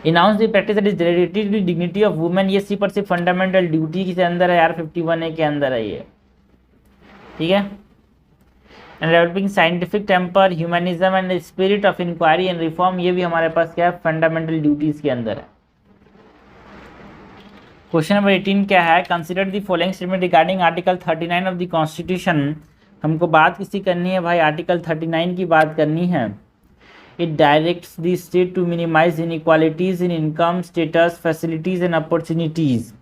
Enounce the practice that is related to dignity of women, ये सिर्फ फंडामेंटल ड्यूटी के अंदर है यार, 51A के अंदर है ये, ठीक है। And developing scientific temper, humanism and spirit of inquiry and reform, ये भी हमारे पास क्या है? फंडामेंटल ड्यूटीज के अंदर है। क्वेश्चन नंबर 18 क्या है? Consider the following statement regarding article 39 of the constitution. हमको बात किसकी करनी है भाई? आर्टिकल 39 की बात करनी है। It directs the state to minimise inequalities in income, status, facilities and opportunities.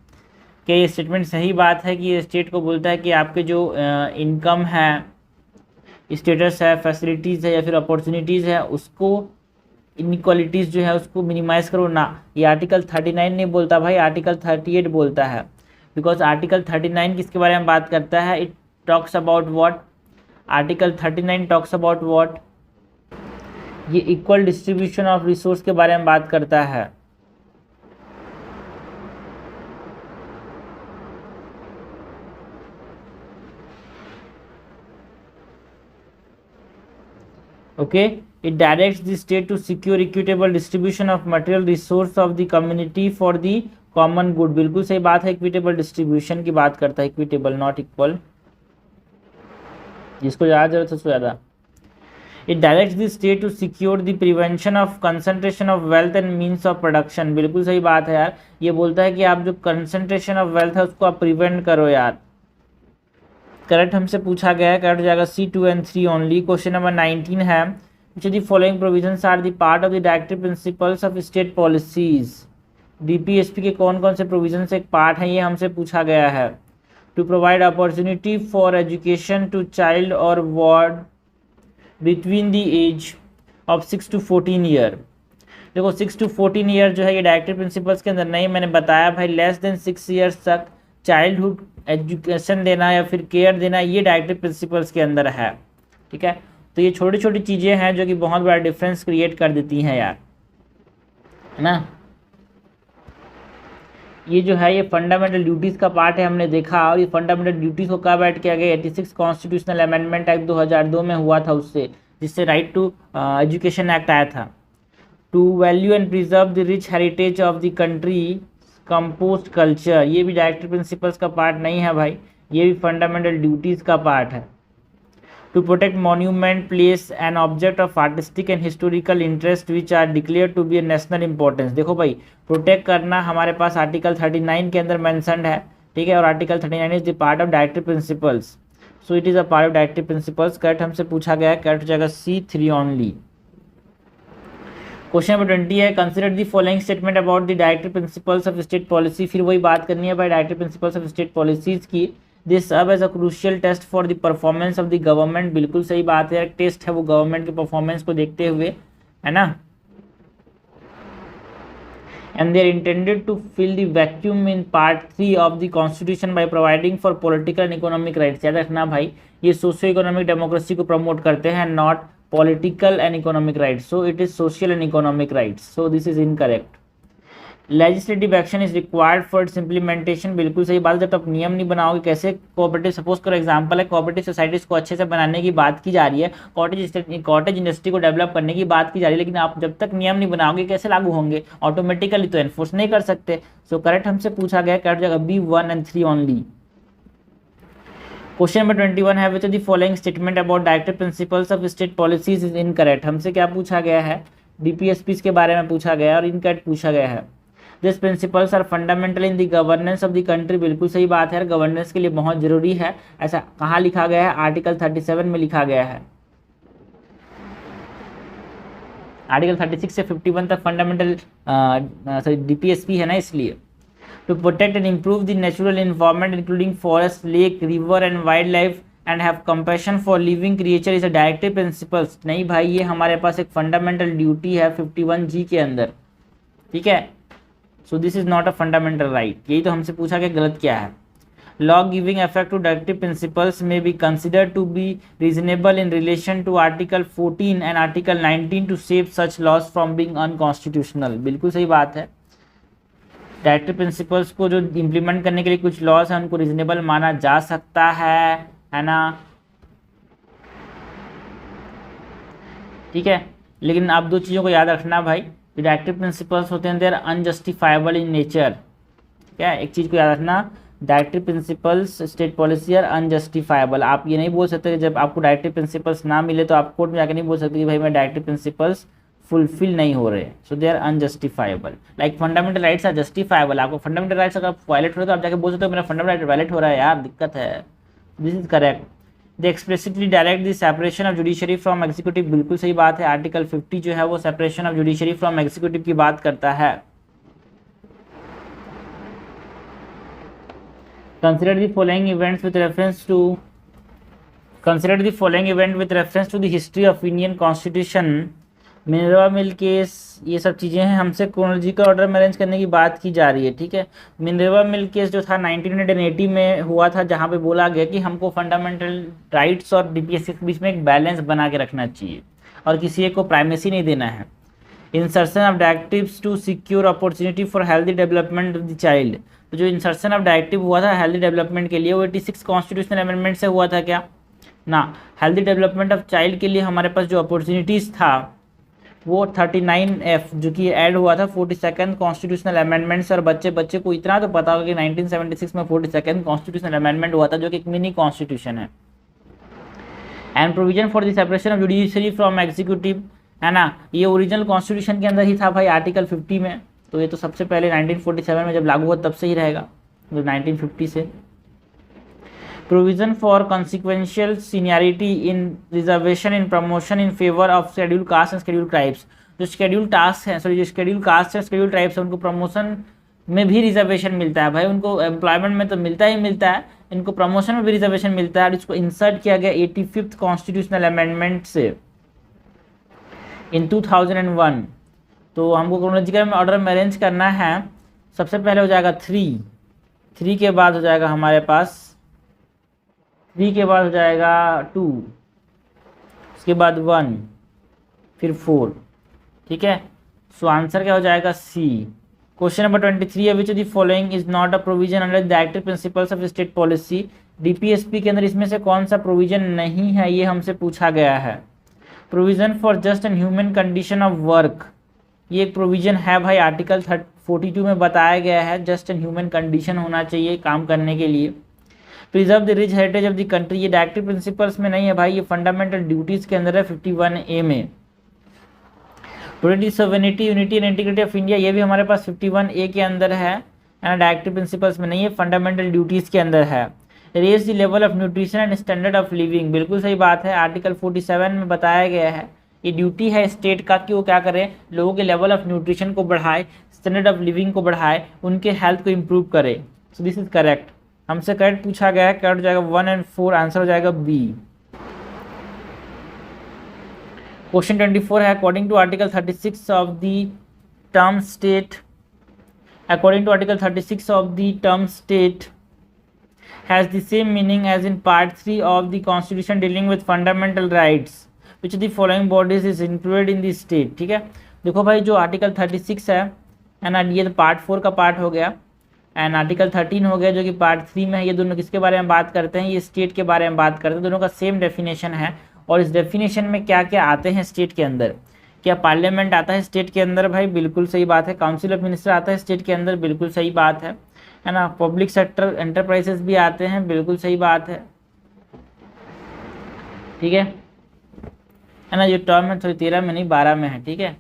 क्या ये स्टेटमेंट सही बात है कि ये स्टेट को बोलता है कि आपके जो इनकम है, स्टेटस है, फैसिलिटीज़ है या फिर अपॉर्चुनिटीज़ है, उसको इनइक्वालिटीज़ जो है उसको मिनिमाइज़ करो ना। ये आर्टिकल 39 नहीं बोलता भाई, आर्टिकल 38 बोलता है। बिकॉज आर्टिकल 39 किसके बारे में बात करता है? It talks about what? Article 39 talks about what? ये इक्वल डिस्ट्रीब्यूशन ऑफ रिसोर्स के बारे में बात करता है। Okay, it directs the state to secure equitable distribution of material resource of the community for the common good। बिल्कुल सही बात है, equitable distribution की बात करता है, equitable not equal, जिसको ज़्यादा जरूरत है उसको ज़्यादा। It directs the state to secure the prevention of concentration of wealth and means of production। बिल्कुल सही बात है यार, ये बोलता है कि आप जो concentration of wealth है उसको आप prevent करो यार। करेक्ट हमसे पूछा गया है, करेक्ट हो जाएगा C2 and 3 only. Question number 19 है, which of the following provisions are the part of the directive principles of state policies। DPSP के कौन कौन से प्रोविजन से एक पार्ट है, ये हमसे पूछा गया है। To provide opportunity for education to child और ward between the age of 6 to 14 year. देखो 6 to 14 ईयर जो है ये डायरेक्टिव प्रिंसिपल्स के अंदर नहीं, मैंने बताया भाई लेस देन 6 ईयर्स तक चाइल्डहुड एजुकेशन देना या फिर केयर देना, ये डायरेक्टिव प्रिंसिपल्स के अंदर है, ठीक है। तो ये छोटी छोटी चीज़ें हैं जो कि बहुत बड़ा डिफरेंस क्रिएट कर देती हैं यार, है ना। ये जो है ये फंडामेंटल ड्यूटीज़ का पार्ट है, हमने देखा। और ये फंडामेंटल ड्यूटीज़ को कब ऐड किया गया? 86 कॉन्स्टिट्यूशनल अमेंडमेंट एक्ट 2002 में हुआ था उससे, जिससे राइट टू एजुकेशन एक्ट आया था। To value and preserve the rich heritage of the country composite culture, ये भी डायरेक्टिव प्रिंसिपल्स का पार्ट नहीं है भाई, ये भी फंडामेंटल ड्यूटीज़ का पार्ट है। To protect monument, place and object of artistic and historical interest which are declare to be a national importance. देखो भाई, प्रोटेक्ट करना हमारे पास आर्टिकल 39 के अंदर मेंशन्ड है, ठीक है। और article 39 is the part of directive principles, so it is a part of directive principles. Correct हमसे पूछा गया है, करेक्ट हो जाएगा C3 ओनली। क्वेश्चन नंबर 20 है, consider the following statement about the directive principles of state policy. फिर वही बात करनी है भाई directive principles of state policies की। This serve as a crucial test for the performance of the government. बिल्कुल सही बात है, एक टेस्ट है वो गवर्नमेंट के परफॉर्मेंस को देखते हुए, है ना। And they are intended to fill the vacuum in part 3 of the constitution by providing for political and economic rights. याद रखना भाई, ये सोशियो इकोनॉमिक डेमोक्रेसी को प्रमोट करते हैं, not political and economic rights, so it is social and economic rights, so this is incorrect। legislative action is required for its implementation। बिल्कुल सही बात है, जब तक नियम नहीं बनाओगे कैसे कोऑपरेटिव, सपोज करो एग्जांपल है कोऑपरेटिव सोसाइटीज को अच्छे से बनाने की बात की जा रही है, कॉटेज इंडस्ट्री को डेवलप करने की बात की जा रही है, लेकिन आप जब तक नियम नहीं बनाओगे कैसे लागू होंगे? ऑटोमेटिकली तो एनफोर्स नहीं कर सकते। सो करेक्ट हमसे पूछा गया, करेक्ट जगह B1 and 3 only. Question number 21 है, which of the following statement about directive principles of state policies is incorrect. हमसे क्या पूछा गया है? डीपीएसपी के बारे में पूछा गया और इनकरेक्ट पूछा गया है। This principles are fundamental in the governance of the country. बिल्कुल सही बात है, गवर्नेंस के लिए बहुत जरूरी है। ऐसा कहाँ लिखा गया है? आर्टिकल 37 में लिखा गया है। आर्टिकल 36 से 51 तक फंडामेंटल डीपीएसपी है ना, इसलिए। To protect and improve the natural environment including forest, lake, river and wildlife and have compassion for living creature is a directive principles. नहीं भाई, ये हमारे पास एक फंडामेंटल ड्यूटी है 51G के अंदर, ठीक है। सो this is not a fundamental right. यही तो हमसे पूछा कि गलत क्या है। Law giving effect to directive principles may be considered to be reasonable in relation to Article 14 and Article 19 to save such laws from being unconstitutional। बिल्कुल सही बात है। डायरेक्टिव प्रिंसिपल्स को जो इम्प्लीमेंट करने के लिए कुछ लॉज हैं उनको रीजनेबल माना जा सकता है ना, ठीक है। लेकिन आप दो चीज़ों को याद रखना भाई, डायरेक्टिव प्रिंसिपल्स होते हैं they are unjustifiable in nature, ठीक है। एक चीज़ को याद रखना, directive principles state policy are unjustifiable. आप ये नहीं बोल सकते कि जब आपको डायरेक्टिव प्रिंसिपल्स ना मिले तो आप कोर्ट में जाकर नहीं बोल सकते कि भाई मैं डायरेक्टिव प्रिंसिपल्स फुलफिल नहीं हो रहे। So they are unjustifiable. Like fundamental rights are justifiable. आपको फंडामेंटल राइट्स अगर वायलेट हो रहे तो आप जाके बोल सकते हो मेरा फंडामेंटल राइट वायलेट हो रहा है यार, दिक्कत है। This is correct. They explicitly direct the separation of judiciary from executive. बिल्कुल सही बात है। आर्टिकल 50 जो है वो separation of judiciary from executive की बात करता है। Consider the following events with reference to the history of Indian Constitution। Minerva mill case, ये सब चीज़ें हैं। हमसे क्रोनोलॉजिकल ऑर्डर में अरेंज करने की बात की जा रही है, ठीक है। मिनर्वा मिल केस जो था 1980 में हुआ था, जहाँ पे बोला गया कि हमको फंडामेंटल राइट्स और डीपीएसपी के बीच में एक बैलेंस बना के रखना चाहिए और किसी एक को प्राइमेसी नहीं देना है। Insertion of directives to secure opportunity for healthy development of the child. तो जो इंसर्शन ऑफ डायरेक्टिव हुआ था हेल्दी डेवलपमेट के लिए वो 86 कॉन्स्टिट्यूशनल अमेंडमेंट से हुआ था क्या ना। हेल्दी डेवलपमेंट ऑफ चाइल्ड के लिए हमारे पास जो अपॉर्चुनिटीज़ था वो 39F जो कि ऐड हुआ था 42nd कॉन्स्टिट्यूशनल अमेंडमेंट से। और बच्चे को इतना तो पता होगा कि 1976 में 42nd कॉन्स्टिट्यूशनल अमेंडमेंट हुआ था जो कि एक मिनी कॉन्स्टिट्यूशन है। And provision for the separation of judiciary from executive, है ना, ये ओरिजिनल कॉन्स्टिट्यूशन के अंदर ही था भाई, आर्टिकल 50 में। तो ये तो सबसे पहले 1947 में जब लागू हुआ तब से ही रहेगा, तो 1950 से। Provision for consequential seniority in reservation in promotion in favour of schedule caste and schedule tribes. जो शेड्यूल कास्ट है, सॉरी, जो शेड्यूल कास्ट है, शेड्यूल ट्राइब्स है, उनको प्रमोशन में भी रिजर्वेशन मिलता है भाई। उनको एम्प्लॉयमेंट में तो मिलता ही मिलता है, इनको प्रमोशन में भी रिजर्वेशन मिलता है। और इसको इंसर्ट किया गया 85th कॉन्स्टिट्यूशनल अमेंडमेंट से इन 2001। तो हमको क्रोनोलॉजिकल में ऑर्डर में अरेंज करना है। सबसे पहले हो जाएगा 3 के बाद हो जाएगा हमारे पास 3 के बाद हो जाएगा 2, उसके बाद 1, फिर 4, ठीक है। सो आंसर क्या हो जाएगा? सी। क्वेश्चन नंबर 23 है, which of the following is not a provision under the directive principles of state policy. DPSP के अंदर इसमें से कौन सा प्रोविजन नहीं है, ये हमसे पूछा गया है। Provision for just and human condition of work, ये एक प्रोविजन है भाई, आर्टिकल 42 में बताया गया है। जस्ट एंड ह्यूमन कंडीशन होना चाहिए काम करने के लिए। Preserve the rich heritage of the country, ये डायरेक्टिव प्रिंसिपल्स में नहीं है भाई, ये फंडामेंटल ड्यूटीज के अंदर है 51A में। Protect sovereignty, unity and integrity of India, ये भी हमारे पास 51A के अंदर है, डायरेक्टिव प्रिंसिपल्स में नहीं है, फंडामेंटल ड्यूटीज के अंदर है। Raise the level of nutrition and standard of living, बिल्कुल सही बात है, आर्टिकल 47 में बताया गया है। ये ड्यूटी है स्टेट का कि वो क्या करें, लोगों के लेवल ऑफ न्यूट्रिशन को बढ़ाए, स्टैंडर्ड ऑफ लिविंग को बढ़ाए, उनके हेल्थ को इम्प्रूव करे। सो दिस इज करेक्ट। हमसे करेक्ट पूछा गया है, करेक्ट हो जाएगा 1 और 4, आंसर हो जाएगा बी। क्वेश्चन 24 है, according to article 36 of the term state, according to article 36 of the term state has the same meaning as in part 3 of the constitution dealing with fundamental rights, which of the following bodies is included in the state। ठीक है, देखो भाई जो article 36 है ना, ये तो part 4 का पार्ट हो गया, एंड आर्टिकल 13 हो गया जो कि पार्ट 3 में है। ये दोनों किसके बारे में बात करते हैं, ये स्टेट के बारे में बात करते हैं। दोनों का सेम डेफिनेशन है। और इस डेफिनेशन में क्या क्या आते हैं स्टेट के अंदर, क्या पार्लियामेंट आता है स्टेट के अंदर भाई, बिल्कुल सही बात है। काउंसिल ऑफ मिनिस्टर आता है स्टेट के अंदर, बिल्कुल सही बात है ना। पब्लिक सेक्टर एंटरप्राइजेस भी आते हैं, बिल्कुल सही बात है, ठीक है ना। ये टर्म है थोड़ी 13 में नहीं 12 में है, ठीक है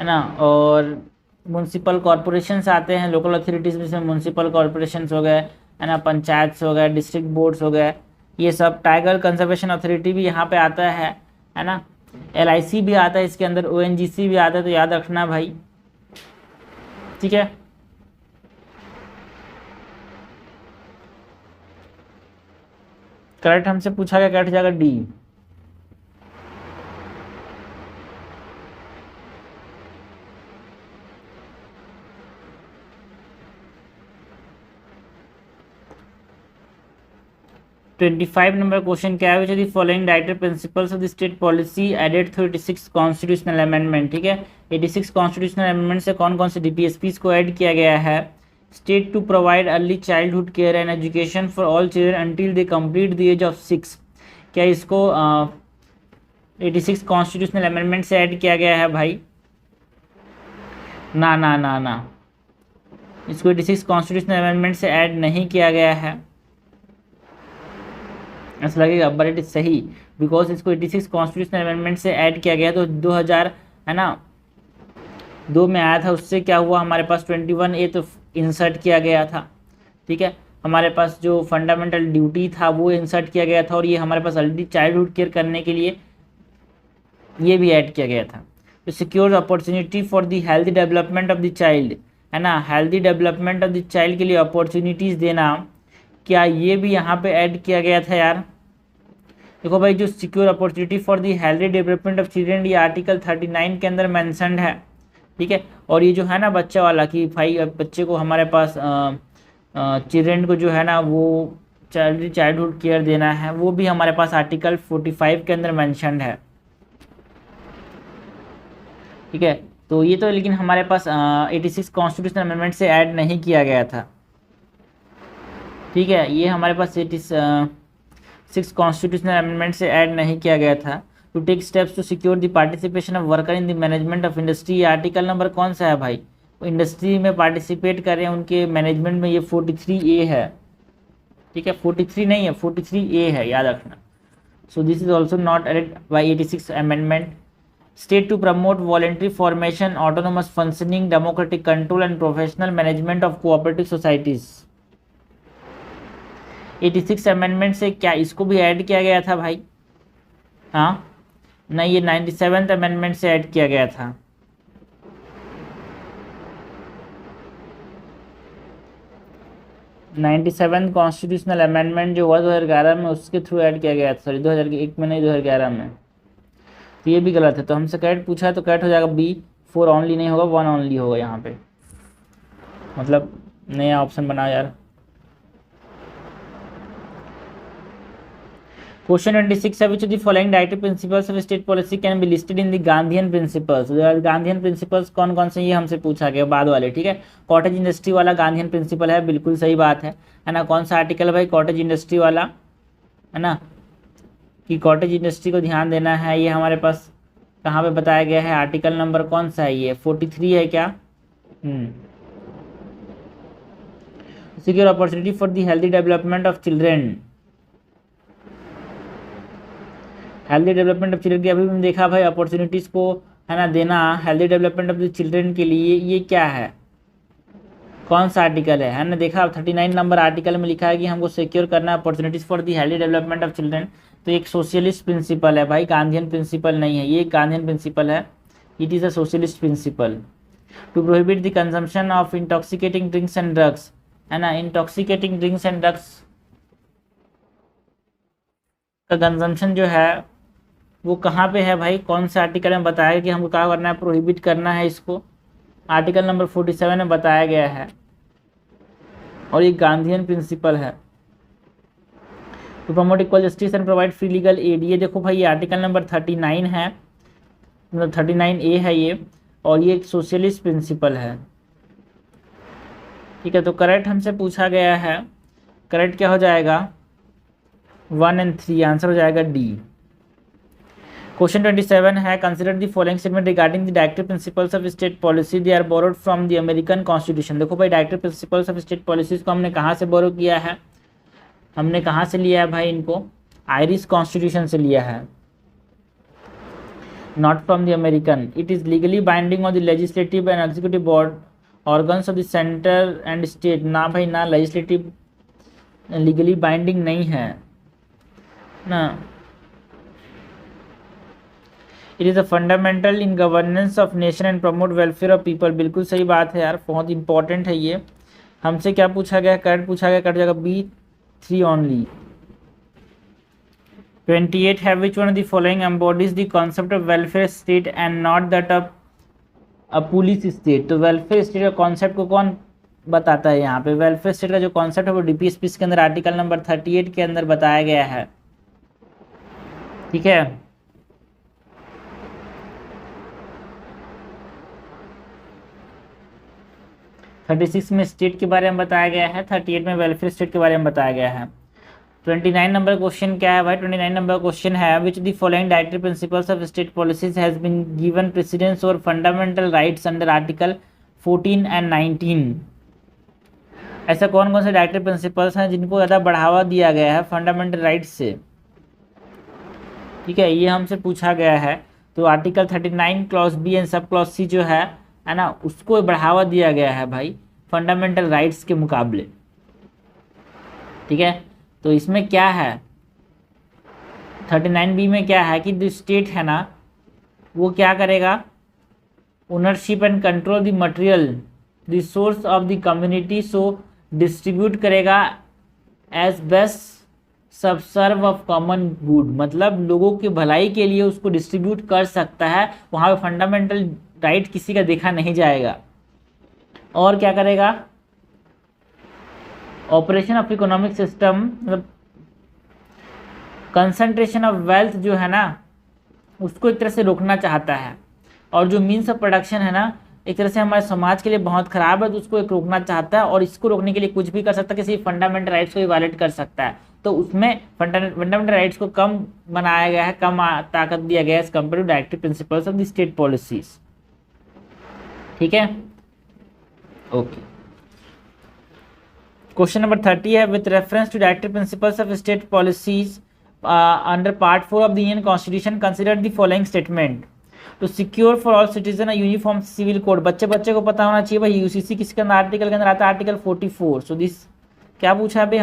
ना। और म्यूनसिपल कॉरपोरेशंस आते हैं, लोकल अथॉरिटीज़ में, म्यूनसिपल कॉरपोरेशंस हो गए, है ना, पंचायत हो गए, डिस्ट्रिक्ट बोर्ड्स हो गए, ये सब। टाइगर कंजर्वेशन अथॉरिटी भी यहाँ पे आता है ना। LIC भी आता है इसके अंदर, ONGC भी आता है, तो याद रखना भाई, ठीक है। करेक्ट हमसे पूछा गया, करेक्ट जाएगा डी। ट्वेंटी-5 नंबर क्वेश्चन क्या है, which following director principles of the state policy added through 86 constitutional amendment, ठीक है। 86 कॉन्स्टिट्यूशनल अमेंडमेंट से कौन कौन से DPSPs को ऐड किया गया है। State to provide early childhood care and education for all children until they complete the age of 6, क्या इसको 86 कॉन्स्टिट्यूशनल अमेंडमेंट से ऐड किया गया है भाई। ना ना ना ना, इसको 86 कॉन्स्टिट्यूशनल अमेंडमेंट से ऐड नहीं किया गया है, ऐसा लगेगा, बट इट इज सही, बिकॉज इसको 86 कॉन्स्टिट्यूशनल अमेंडमेंट से ऐड किया गया। तो 2000 है ना 2 में आया था, उससे क्या हुआ, हमारे पास 21A तो इंसर्ट किया गया था, ठीक है। हमारे पास जो फंडामेंटल ड्यूटी था वो इंसर्ट किया गया था, और ये हमारे पास अर्ली चाइल्डहुड केयर करने के लिए ये भी ऐड किया गया था। तो secure opportunity for the healthy development of the child, है ना, healthy development of the child के लिए अपॉर्चुनिटीज़ देना, क्या ये भी यहाँ पे ऐड किया गया था यार। देखो भाई, जो secure opportunity for the healthy development of children, ये आर्टिकल 39 के अंदर मेंशन्ड है, ठीक है। और ये जो है ना बच्चा वाला, कि भाई बच्चे को हमारे पास चिल्ड्रन को जो है ना वो चाइल्डहुड केयर देना है, वो भी हमारे पास आर्टिकल 45 के अंदर मेंशन्ड है, ठीक है। तो ये तो लेकिन हमारे पास 86 कॉन्स्टिट्यूशनल अमेंडमेंट से ऐड नहीं किया गया था, ठीक है। ये हमारे पास 86 कॉन्स्टिट्यूशनल अमेंडमेंट से ऐड नहीं किया गया था। To take steps to secure the participation of worker in the management of industry, ये आर्टिकल नंबर कौन सा है भाई, वो इंडस्ट्री में पार्टिसिपेट कर रहे हैं उनके मैनेजमेंट में, ये 43A है, ठीक है। 43 नहीं है, 43A है, याद रखना। So this is also not added by 86 amendment. State to promote voluntary formation, autonomous functioning, democratic control and professional management of cooperative societies. 86 amendment से क्या इसको भी ऐड किया गया था भाई। हाँ नहीं, ये 97th अमेंडमेंट से ऐड किया गया था। नाइन्टी सेवन कॉन्स्टिट्यूशनल अमेंडमेंट जो हुआ 2011 में, उसके थ्रू ऐड किया गया था, सॉरी 2001 में नहीं, 2011 में। तो ये भी गलत है, तो हमसे करेक्ट पूछा है तो करेक्ट हो जाएगा बी। 4 ओनली नहीं होगा, 1 ओनली होगा यहाँ पे, मतलब नया ऑप्शन बनाओ यार। क्वेश्चन 26 है, which of the following directive principles of state policy can be listed in the Gandhian principles. Gandhian principles कौन कौन से, ये हमसे पूछा गया बाद वाले, ठीक है। कॉटेज इंडस्ट्री वाला गांधीयन प्रिंसिपल है, बिल्कुल सही बात है ना। कौन सा आर्टिकल है भाई, कॉटेज इंडस्ट्री वाला, है ना, कि कॉटेज इंडस्ट्री को ध्यान देना है। ये हमारे पास कहाँ पे बताया गया है, आर्टिकल नंबर कौन सा है, ये 43 है क्या। Secure opportunity for the healthy development of children, healthy development of children की अभी भी देखा भाई, अपॉर्चुनिटीज़ को है ना देना healthy development of the children के लिए, ये क्या है, कौन सा आर्टिकल है ना। देखा 39 नंबर आर्टिकल में लिखा है कि हमको सिक्योर करना है opportunities for the healthy development of children. तो एक सोशलिस्ट प्रिंसिपल है भाई, गांधीयन प्रिंसिपल नहीं है, ये गांधीयन प्रिंसिपल है, it is a socialist principle. To prohibit the consumption of intoxicating drinks and drugs, है ना, इंटॉक्सिकेटिंग ड्रिंक्स एंड ड्रग्स का कंजम्पशन जो है वो कहाँ पे है भाई, कौन से आर्टिकल में बताया कि हमको क्या करना है, प्रोहिबिट करना है इसको। आर्टिकल नंबर 47 में बताया गया है, और ये गांधीयन प्रिंसिपल है। To promote equal justice and provide free legal aid, ये देखो भाई ये आर्टिकल नंबर 39 है, मतलब 39A है ये, और ये एक सोशलिस्ट प्रिंसिपल है, ठीक है। तो करेक्ट हमसे पूछा गया है, करेक्ट क्या हो जाएगा, 1 और 3, आंसर हो जाएगा डी। क्वेश्चन 27 है, consider the following statement regarding the directive principles of state policy, they are borrowed from the American constitution. देखो भाई, directive principles of state policies को हमने कहाँ से बोरो किया है, हमने कहाँ से लिया है भाई, इनको आयरिश कॉन्स्टिट्यूशन से लिया है। not from the American. It is legally binding on the legislative and executive board organs of the center and state. ना भाई ना, legislative legally binding नहीं है ना. It is a fundamental in governance of nation and promote welfare of people. बिल्कुल सही बात है यार, बहुत इंपॉर्टेंट है ये. हमसे क्या पूछा गया, कट पूछा गया, कट जाएगा B3 only. 28 है which one of the following embodies the concept of welfare state and not that of a police state. तो welfare state का कॉन्सेप्ट को कौन बताता है यहाँ पे? welfare state का जो कॉन्सेप्ट है वो DPSP के अंदर आर्टिकल नंबर 38 के अंदर बताया गया है. ठीक है, (36) में स्टेट के बारे में बताया गया है, 38 में वेलफेयर स्टेट के बारे में बताया गया है. 29 नंबर क्वेश्चन क्या है भाई? 29 नंबर क्वेश्चन है which the following directive principles of state policies has been given precedence और fundamental rights under article 14 and 19. ऐसा कौन कौन से डायरेक्टिव प्रिंसिपल्स हैं जिनको ज़्यादा बढ़ावा दिया गया है फंडामेंटल राइट्स से? ठीक है, ये हमसे पूछा गया है. तो article 39 clause B and sub clause C जो है ना, उसको बढ़ावा दिया गया है भाई फंडामेंटल राइट्स के मुकाबले. ठीक है, तो इसमें क्या है 39B में क्या है कि जो स्टेट है ना वो क्या करेगा, ownership and control the material resource of the community, so distribute करेगा as best subserve of common good. मतलब लोगों की भलाई के लिए उसको डिस्ट्रीब्यूट कर सकता है, वहाँ पे फंडामेंटल राइट किसी का देखा नहीं जाएगा. और क्या करेगा, ऑपरेशन ऑफ इकोनॉमिक सिस्टम, मतलब कंसंट्रेशन ऑफ वेल्थ जो है ना उसको एक तरह से रोकना चाहता है. और जो मीन्स ऑफ प्रोडक्शन है ना एक तरह से हमारे समाज के लिए बहुत ख़राब है, तो उसको एक रोकना चाहता है. और इसको रोकने के लिए कुछ भी कर सकता है, किसी फंडामेंटल राइट्स को भी वायलेट कर सकता है. तो उसमें फंडामेंटल राइट्स को कम बनाया गया है, कम ताकत दिया गया है as compare to directive principles of the state policies. ठीक है, ओके. क्वेश्चन नंबर 30 है with reference to directive principles of state policies under part 4 of the Indian constitution consider the following statement to secure for all citizen a uniform civil code. बच्चे को पता होना चाहिए भाई UCC किसके अंदर article के अंदर आता है, आर्टिकल 44. सो दिस क्या पूछा है भाई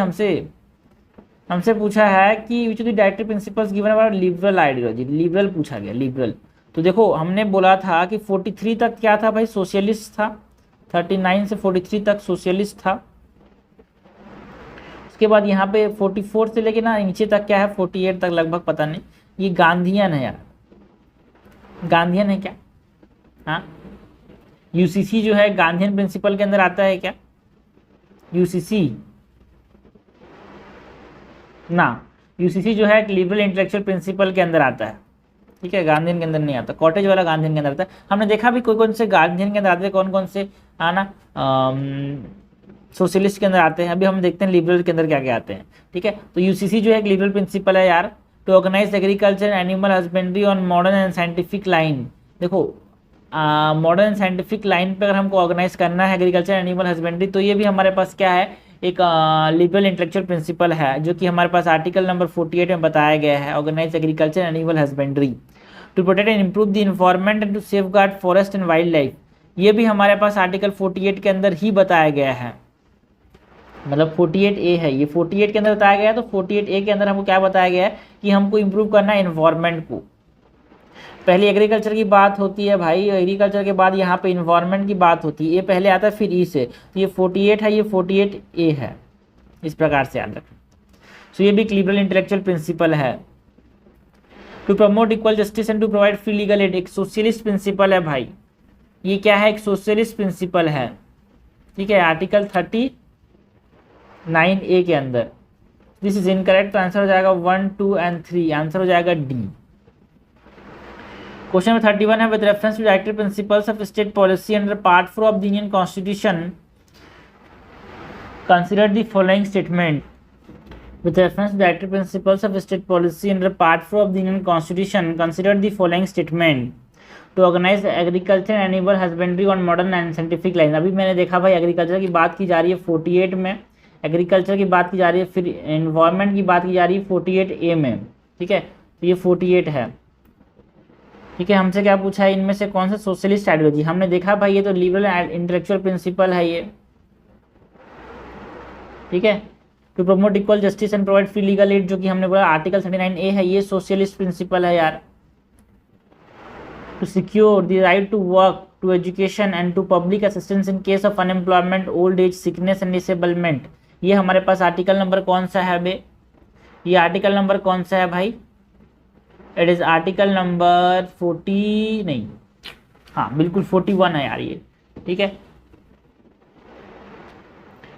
हमसे पूछा है कि विच of the directive principles given about liberal ideology. Liberal पूछा गया, लिबरल. तो देखो हमने बोला था कि 43 तक क्या था भाई, सोशलिस्ट था. 39 से 43 तक सोशलिस्ट था. उसके बाद यहाँ पे 44 से लेके ना नीचे तक क्या है 48 तक लगभग, पता नहीं, ये गांधीयन है यार. गांधीयन है क्या? हाँ, यूसीसी जो है गांधीयन प्रिंसिपल के अंदर आता है क्या? यूसीसी ना, यूसीसी जो है एक लिबरल इंटेलेक्चुअल प्रिंसिपल के अंदर आता है. ठीक है, गांधीयन के अंदर नहीं आता. कॉटेज वाला गांधीयन के अंदर आता है. हमने देखा भी कौन कौन से गांधीयन के अंदर आते हैं, कौन कौन से ना सोशलिस्ट के अंदर आते हैं. अभी हम देखते हैं लिबरल के अंदर क्या क्या आते हैं. ठीक है, तो यूसीसी जो है एक लिबरल प्रिंसिपल है यार. To organise agriculture animal husbandry on modern and scientific line. देखो मॉडर्न एंड साइंटिफिक लाइन पे अगर हमको ऑर्गेनाइज करना है एग्रीकल्चर एनिमल हस्बेंड्री, तो ये भी हमारे पास क्या है, एक लिबरल इंटेलेक्चुअल प्रिंसिपल है जो कि हमारे पास आर्टिकल नंबर 48 में बताया गया है. Organise agriculture animal husbandry to protect and improve the environment and to safeguard forest and wildlife. ये भी हमारे पास आर्टिकल 48 के अंदर ही बताया गया है. मतलब 48A है, ये 48 के अंदर बताया गया है. तो 48A के अंदर हमको क्या बताया गया है कि हमको इम्प्रूव करना है इन्वायरमेंट को. पहले एग्रीकल्चर की बात होती है भाई, एग्रीकल्चर के बाद यहाँ पे इन्वायरमेंट की बात होती है. ये पहले आता है फिर ई से. तो ये 48 है, ये 48A है. इस प्रकार से याद रखें. सो ये भी एक लिबरल इंटेलेक्चुअल प्रिंसिपल है. To promote equal justice and to provide free legal aid, एक सोशलिस्ट प्रिंसिपल है भाई. ये क्या है, एक सोशलिस्ट प्रिंसिपल है. ठीक है, आर्टिकल 39A के अंदर. दिस इज इनकरेक्ट, तो आंसर हो जाएगा 1, 2 एंड 3. आंसर हो जाएगा डी. क्वेश्चन नंबर 31 है with reference to directive principles of state policy under part 4 of the Indian constitution consider the following statement. With reference to directive principles of state policy under Part 4 of the Indian Constitution, consider the following statement to organize agriculture and animal husbandry on modern and scientific lines. अभी मैंने देखा भाई agriculture की बात की जा रही है 48 में, एग्रीकल्चर की बात की जा रही है, फिर एनवायरनमेंट की बात की जा रही है 48A में. ठीक है, तो ये 48 है. ठीक है, हमसे क्या पूछा है, इनमें से कौन सा सोशलिस्ट आइडियोलॉजी, हमने देखा भाई ये तो लिबरल एंड इंटेलेक्चुअल प्रिंसिपल है ये। ठीक है, to promote equal justice and provide free legal aid, जो कि हमने बोला आर्टिकल 39A है, ये सोशलिस्ट प्रिंसिपल है यार। To secure the right to work, to education and to public assistance in case of unemployment, old age, sickness and disablement, ये हमारे पास आर्टिकल नंबर कौन सा है बे, ये आर्टिकल नंबर कौन सा है भाई, इट इज आर्टिकल नंबर 40 नहीं, हाँ बिल्कुल 41 है यार ये। ठीक है,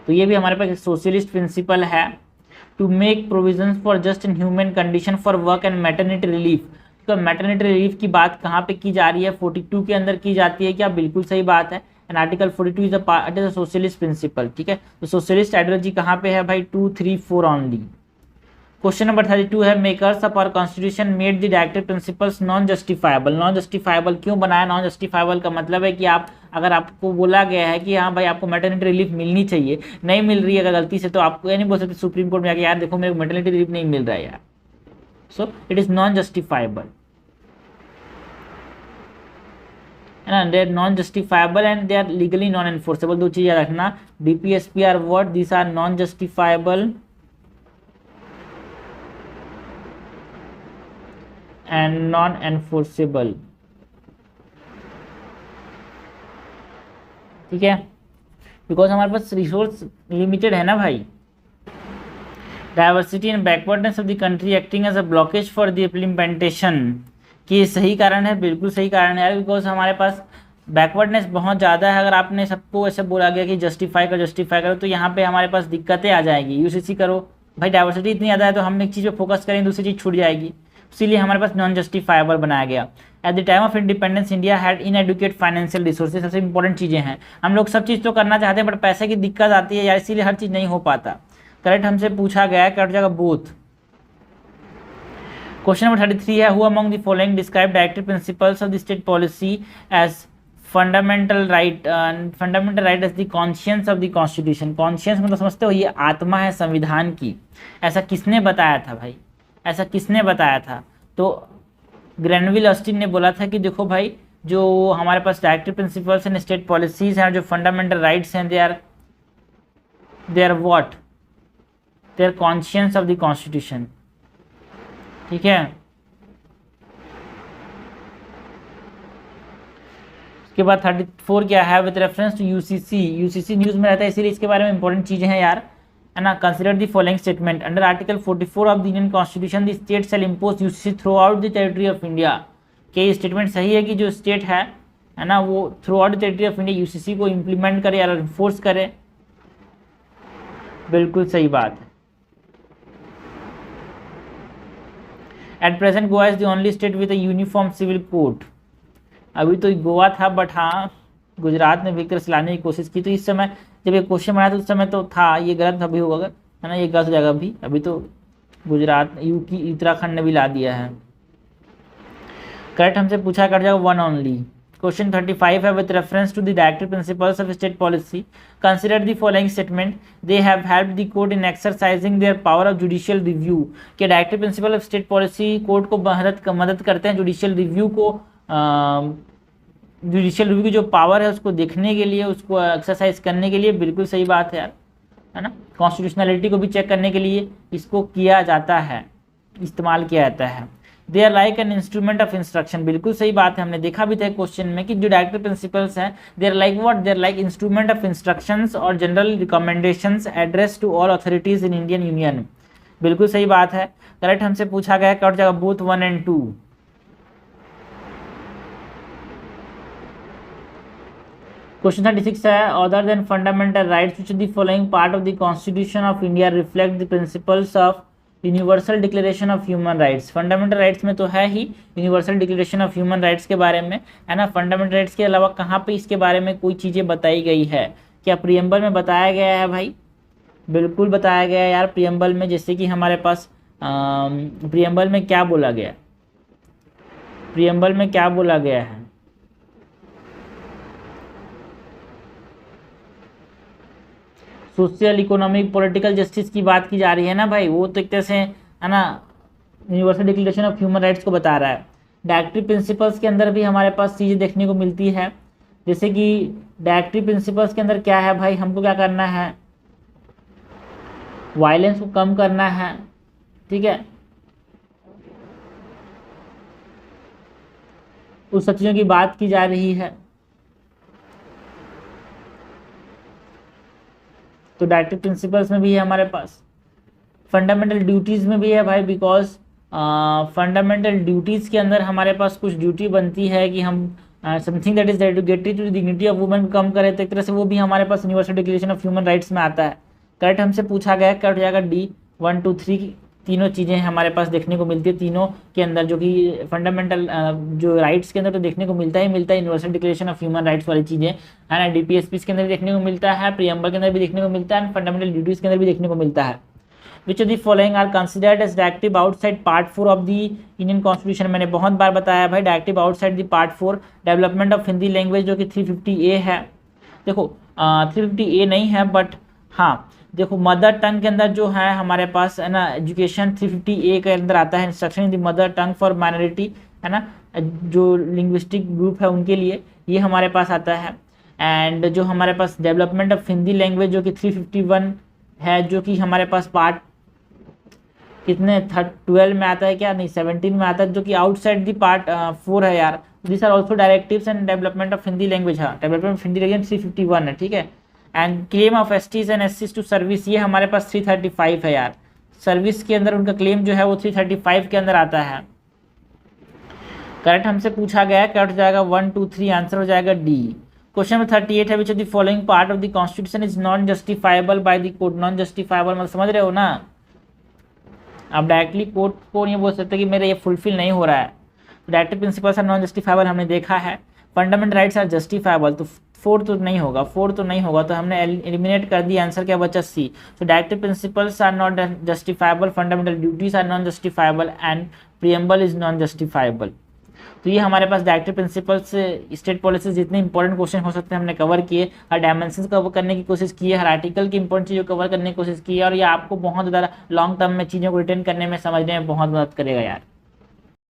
तो ये भी हमारे पास एक सोशलिस्ट प्रिंसिपल है। To make provisions for just and human condition for work and maternity relief, तो मैटरनिटी रिलीफ की बात कहाँ पे की जा रही है, 42 के अंदर की जाती है क्या, बिल्कुल सही बात है। And article 42 is a socialist principle. ठीक है, तो सोशलिस्ट आइडियोलॉजी कहाँ पे है भाई, 2, 3, 4 ओनली। क्वेश्चन नंबर 32 है, makers of our constitution made the directive principles non justifiable. Non justifiable क्यों बनाया, नॉन जस्टिफाइबल का मतलब है कि आप अगर आपको बोला गया है कि हाँ भाई आपको मैटरनिटी रिलीफ मिलनी चाहिए, नहीं मिल रही है अगर गलती से, तो आपको ये नहीं बोल सकते सुप्रीम कोर्ट में आके यार देखो मेरे को मैटरनिटी रिलीफ नहीं मिल रहा है यार, so it is non justifiable है ना, they are non justifiable and they are legally non enforceable. दो चीज़ याद रखना, DPSP are what, this are non justifiable and non enforceable. ठीक है, बिकॉज हमारे पास रिसोर्स लिमिटेड है ना भाई। Diversity and backwardness of the country acting as a blockage for the implementation, कि सही कारण है, बिल्कुल सही कारण है, बिकॉज हमारे पास बैकवर्डनेस बहुत ज़्यादा है। अगर आपने सबको ऐसे बोला गया कि जस्टिफाई करो, तो यहाँ पे हमारे पास दिक्कतें आ जाएगी। यूसीसी करो भाई, डाइवर्सिटी इतनी ज़्यादा है तो हम एक चीज़ पे फोकस करेंगे, दूसरी चीज़ छूट जाएगी, इसीलिए हमारे पास नॉन जस्टिफाइबल बनाया गया। Eight the time of independence India had inadequate financial resources, सबसे इंपॉर्टेंट चीज़ें हैं। हम लोग सब चीज़ तो करना चाहते हैं बट पैसे की दिक्कत आती है यार, इसीलिए हर चीज़ नहीं हो पाता। करेक्ट हमसे पूछा गया है, कट जाएगा बोथ। क्वेश्चन नंबर 33 है, who among the following describe directive principles of the state policy as fundamental right as the conscience of the constitution. Conscience मतलब समझते हो, ये आत्मा है संविधान की। ऐसा किसने बताया था भाई, ऐसा किसने बताया था, तो ग्रेनविल ऑस्टिन ने बोला था कि देखो भाई जो हमारे पास directive principles and state policies हैं, जो फंडामेंटल राइट्स हैं, they are what, they are conscience of the constitution. ठीक है, उसके बाद 34 क्या है, with reference to UCC. UCC news में रहता है इसीलिए इसके बारे में इंपॉर्टेंट चीजें हैं यार, है ना। Consider the following statement under article 44 of the Indian constitution, the state shell impose UCC through out the territory of India. क्या ये स्टेटमेंट सही है कि जो स्टेट है ना, वो throughout the territory of India UCC को इम्प्लीमेंट करे या इन्फोर्स करे, बिल्कुल सही बात है। At present Goa is the only state with a uniform civil code. अभी तो गोवा था बट हाँ गुजरात ने भी एक तरह से लाने की कोशिश की, तो इस समय जब ये क्वेश्चन बनाया था उस समय तो था, ये गलत अभी होगा है ना, ये गलत हो जाएगा अभी तो गुजरात यूपी उत्तराखंड ने भी ला दिया है। करेक्ट हमसे पूछा कर जाएगा 1 ओनली। क्वेश्चन 35 है, with reference to the directive principles of state policy consider the following statement, they have helped the court in exercising their power of judicial review. कि directive principle of state policy court को मदद करते हैं judicial review को, judicial review की जो power है उसको देखने के लिए, उसको एक्सरसाइज करने के लिए, बिल्कुल सही बात है यार, है ना। कॉन्स्टिट्यूशनलिटी को भी चेक करने के लिए इसको किया जाता है, इस्तेमाल किया जाता है। They are like an instrument of instruction, बिल्कुल सही बात है, हमने देखा भी था क्वेश्चन में कि जो डायरेक्टिव प्रिंसिपल्स हैं they are like what, they are like instrument of instructions और general recommendations address to all authorities in Indian union, बिल्कुल सही बात है। करेक्ट हमसे पूछा गया, कट जाएगा बोथ 1 and 2। क्वेश्चन 36 है, other than fundamental rights which the following part of the constitution of India reflect the principles of universal declaration of human rights. Fundamental rights में तो है ही universal declaration of human rights के बारे में, है ना। फंडामेंटल राइट्स के अलावा कहाँ पे इसके बारे में कोई चीज़ें बताई गई है क्या, प्रियम्बल में बताया गया है भाई, बिल्कुल बताया गया है यार प्रियम्बल में। जैसे कि हमारे पास प्रियम्बल में क्या बोला गया, प्रियम्बल में क्या बोला गया है, सोशल इकोनॉमिक पॉलिटिकल जस्टिस की बात की जा रही है ना भाई, वो तो एक तरह से है ना universal declaration of human rights को बता रहा है। डायरेक्टिव प्रिंसिपल्स के अंदर भी हमारे पास चीज़ें देखने को मिलती है, जैसे कि डायरेक्टिव प्रिंसिपल्स के अंदर क्या है भाई, हमको क्या करना है, वायलेंस को कम करना है, ठीक है, उस सब चीज़ों की बात की जा रही है। तो डायरेक्टिव प्रिंसिपल्स में भी है हमारे पास, फंडामेंटल ड्यूटीज़ में भी है भाई, बिकॉज फंडामेंटल ड्यूटीज़ के अंदर हमारे पास कुछ ड्यूटी बनती है कि हम something that is derogatory to the dignity of women कम करें, तो एक तरह से वो भी हमारे पास universal declaration of human rights में आता है। करेक्ट हमसे पूछा गया, करेक्ट हो जाएगा डी। 1 2 3 तीनों चीज़ें हमारे पास देखने को मिलती है, तीनों के अंदर जो कि फंडामेंटल जो राइट्स के अंदर तो देखने को मिलता ही मिलता है, universal declaration of human rights वाली चीज़ें है ना, डीपीएसपी के अंदर भी देखने को मिलता है, प्रियम्बल के अंदर भी देखने को मिलता है, फंडामेंटल ड्यूटीज़ के अंदर भी देखने को मिलता है। Which of the following are considered as directive outside Part 4 of the Indian Constitution? मैंने बहुत बार बताया भाई, directive outside the Part 4 development of Hindi language जो कि 350A है। देखो 350A नहीं है, बट हाँ देखो मदर टंग के अंदर जो है हमारे पास है ना, एजुकेशन 350A के अंदर आता है, instruction in the mother tongue for minority है ना, जो लिंग्विस्टिक ग्रुप है उनके लिए, ये हमारे पास आता है। एंड जो हमारे पास डेवलपमेंट ऑफ हिंदी लैंग्वेज जो कि 351 है, जो कि हमारे पास पार्ट कितने 12 में आता है क्या, नहीं 17 में आता है, जो कि आउटसाइड दी पार्ट 4 है यार। This are also directives and development of Hindi language, हाँ डेवलपमेंट ऑफ हिंदी लैंग्वेज 351 है, ठीक है। And claim of STs and एससीज टू सर्विस, ये हमारे पास 335 है यार, सर्विस के अंदर उनका क्लेम जो है वो 335 के अंदर आता है। करेक्ट हमसे पूछा गया है, करेक्ट हो जाएगा 1 2 3, आंसर हो जाएगा डी। क्वेश्चन नंबर 38 है, which of the following part of the constitution is non justifiable by the court. Non justifiable मतलब समझ रहे हो ना, आप डायरेक्टली कोर्ट को नहीं बोल सकते कि मेरा ये फुलफिल नहीं हो रहा है। Directive principles are non justifiable हमने देखा है, फंडामेंटल राइट्स आर जस्टिफाइबल, तो 4 तो नहीं होगा, 4 तो नहीं होगा, तो हमने एलिमिनेट कर दिया, आंसर क्या बचा सी। तो directive principles are not justifiable, fundamental duties are non justifiable and preamble is non justifiable. तो ये हमारे पास डायरेक्टिव प्रिंसिपल्स स्टेट पॉलिसीज जितने इंपॉर्टेंट क्वेश्चन हो सकते हैं हमने कवर किए, हर डायमेंशन कवर करने की कोशिश की है, हर आर्टिकल की इंपॉर्टेंट चीज़ों कवर करने की कोशिश की है, और ये आपको बहुत ज़्यादा लॉन्ग टर्म में चीज़ों को रिटेन करने में समझने में बहुत मदद करेगा यार।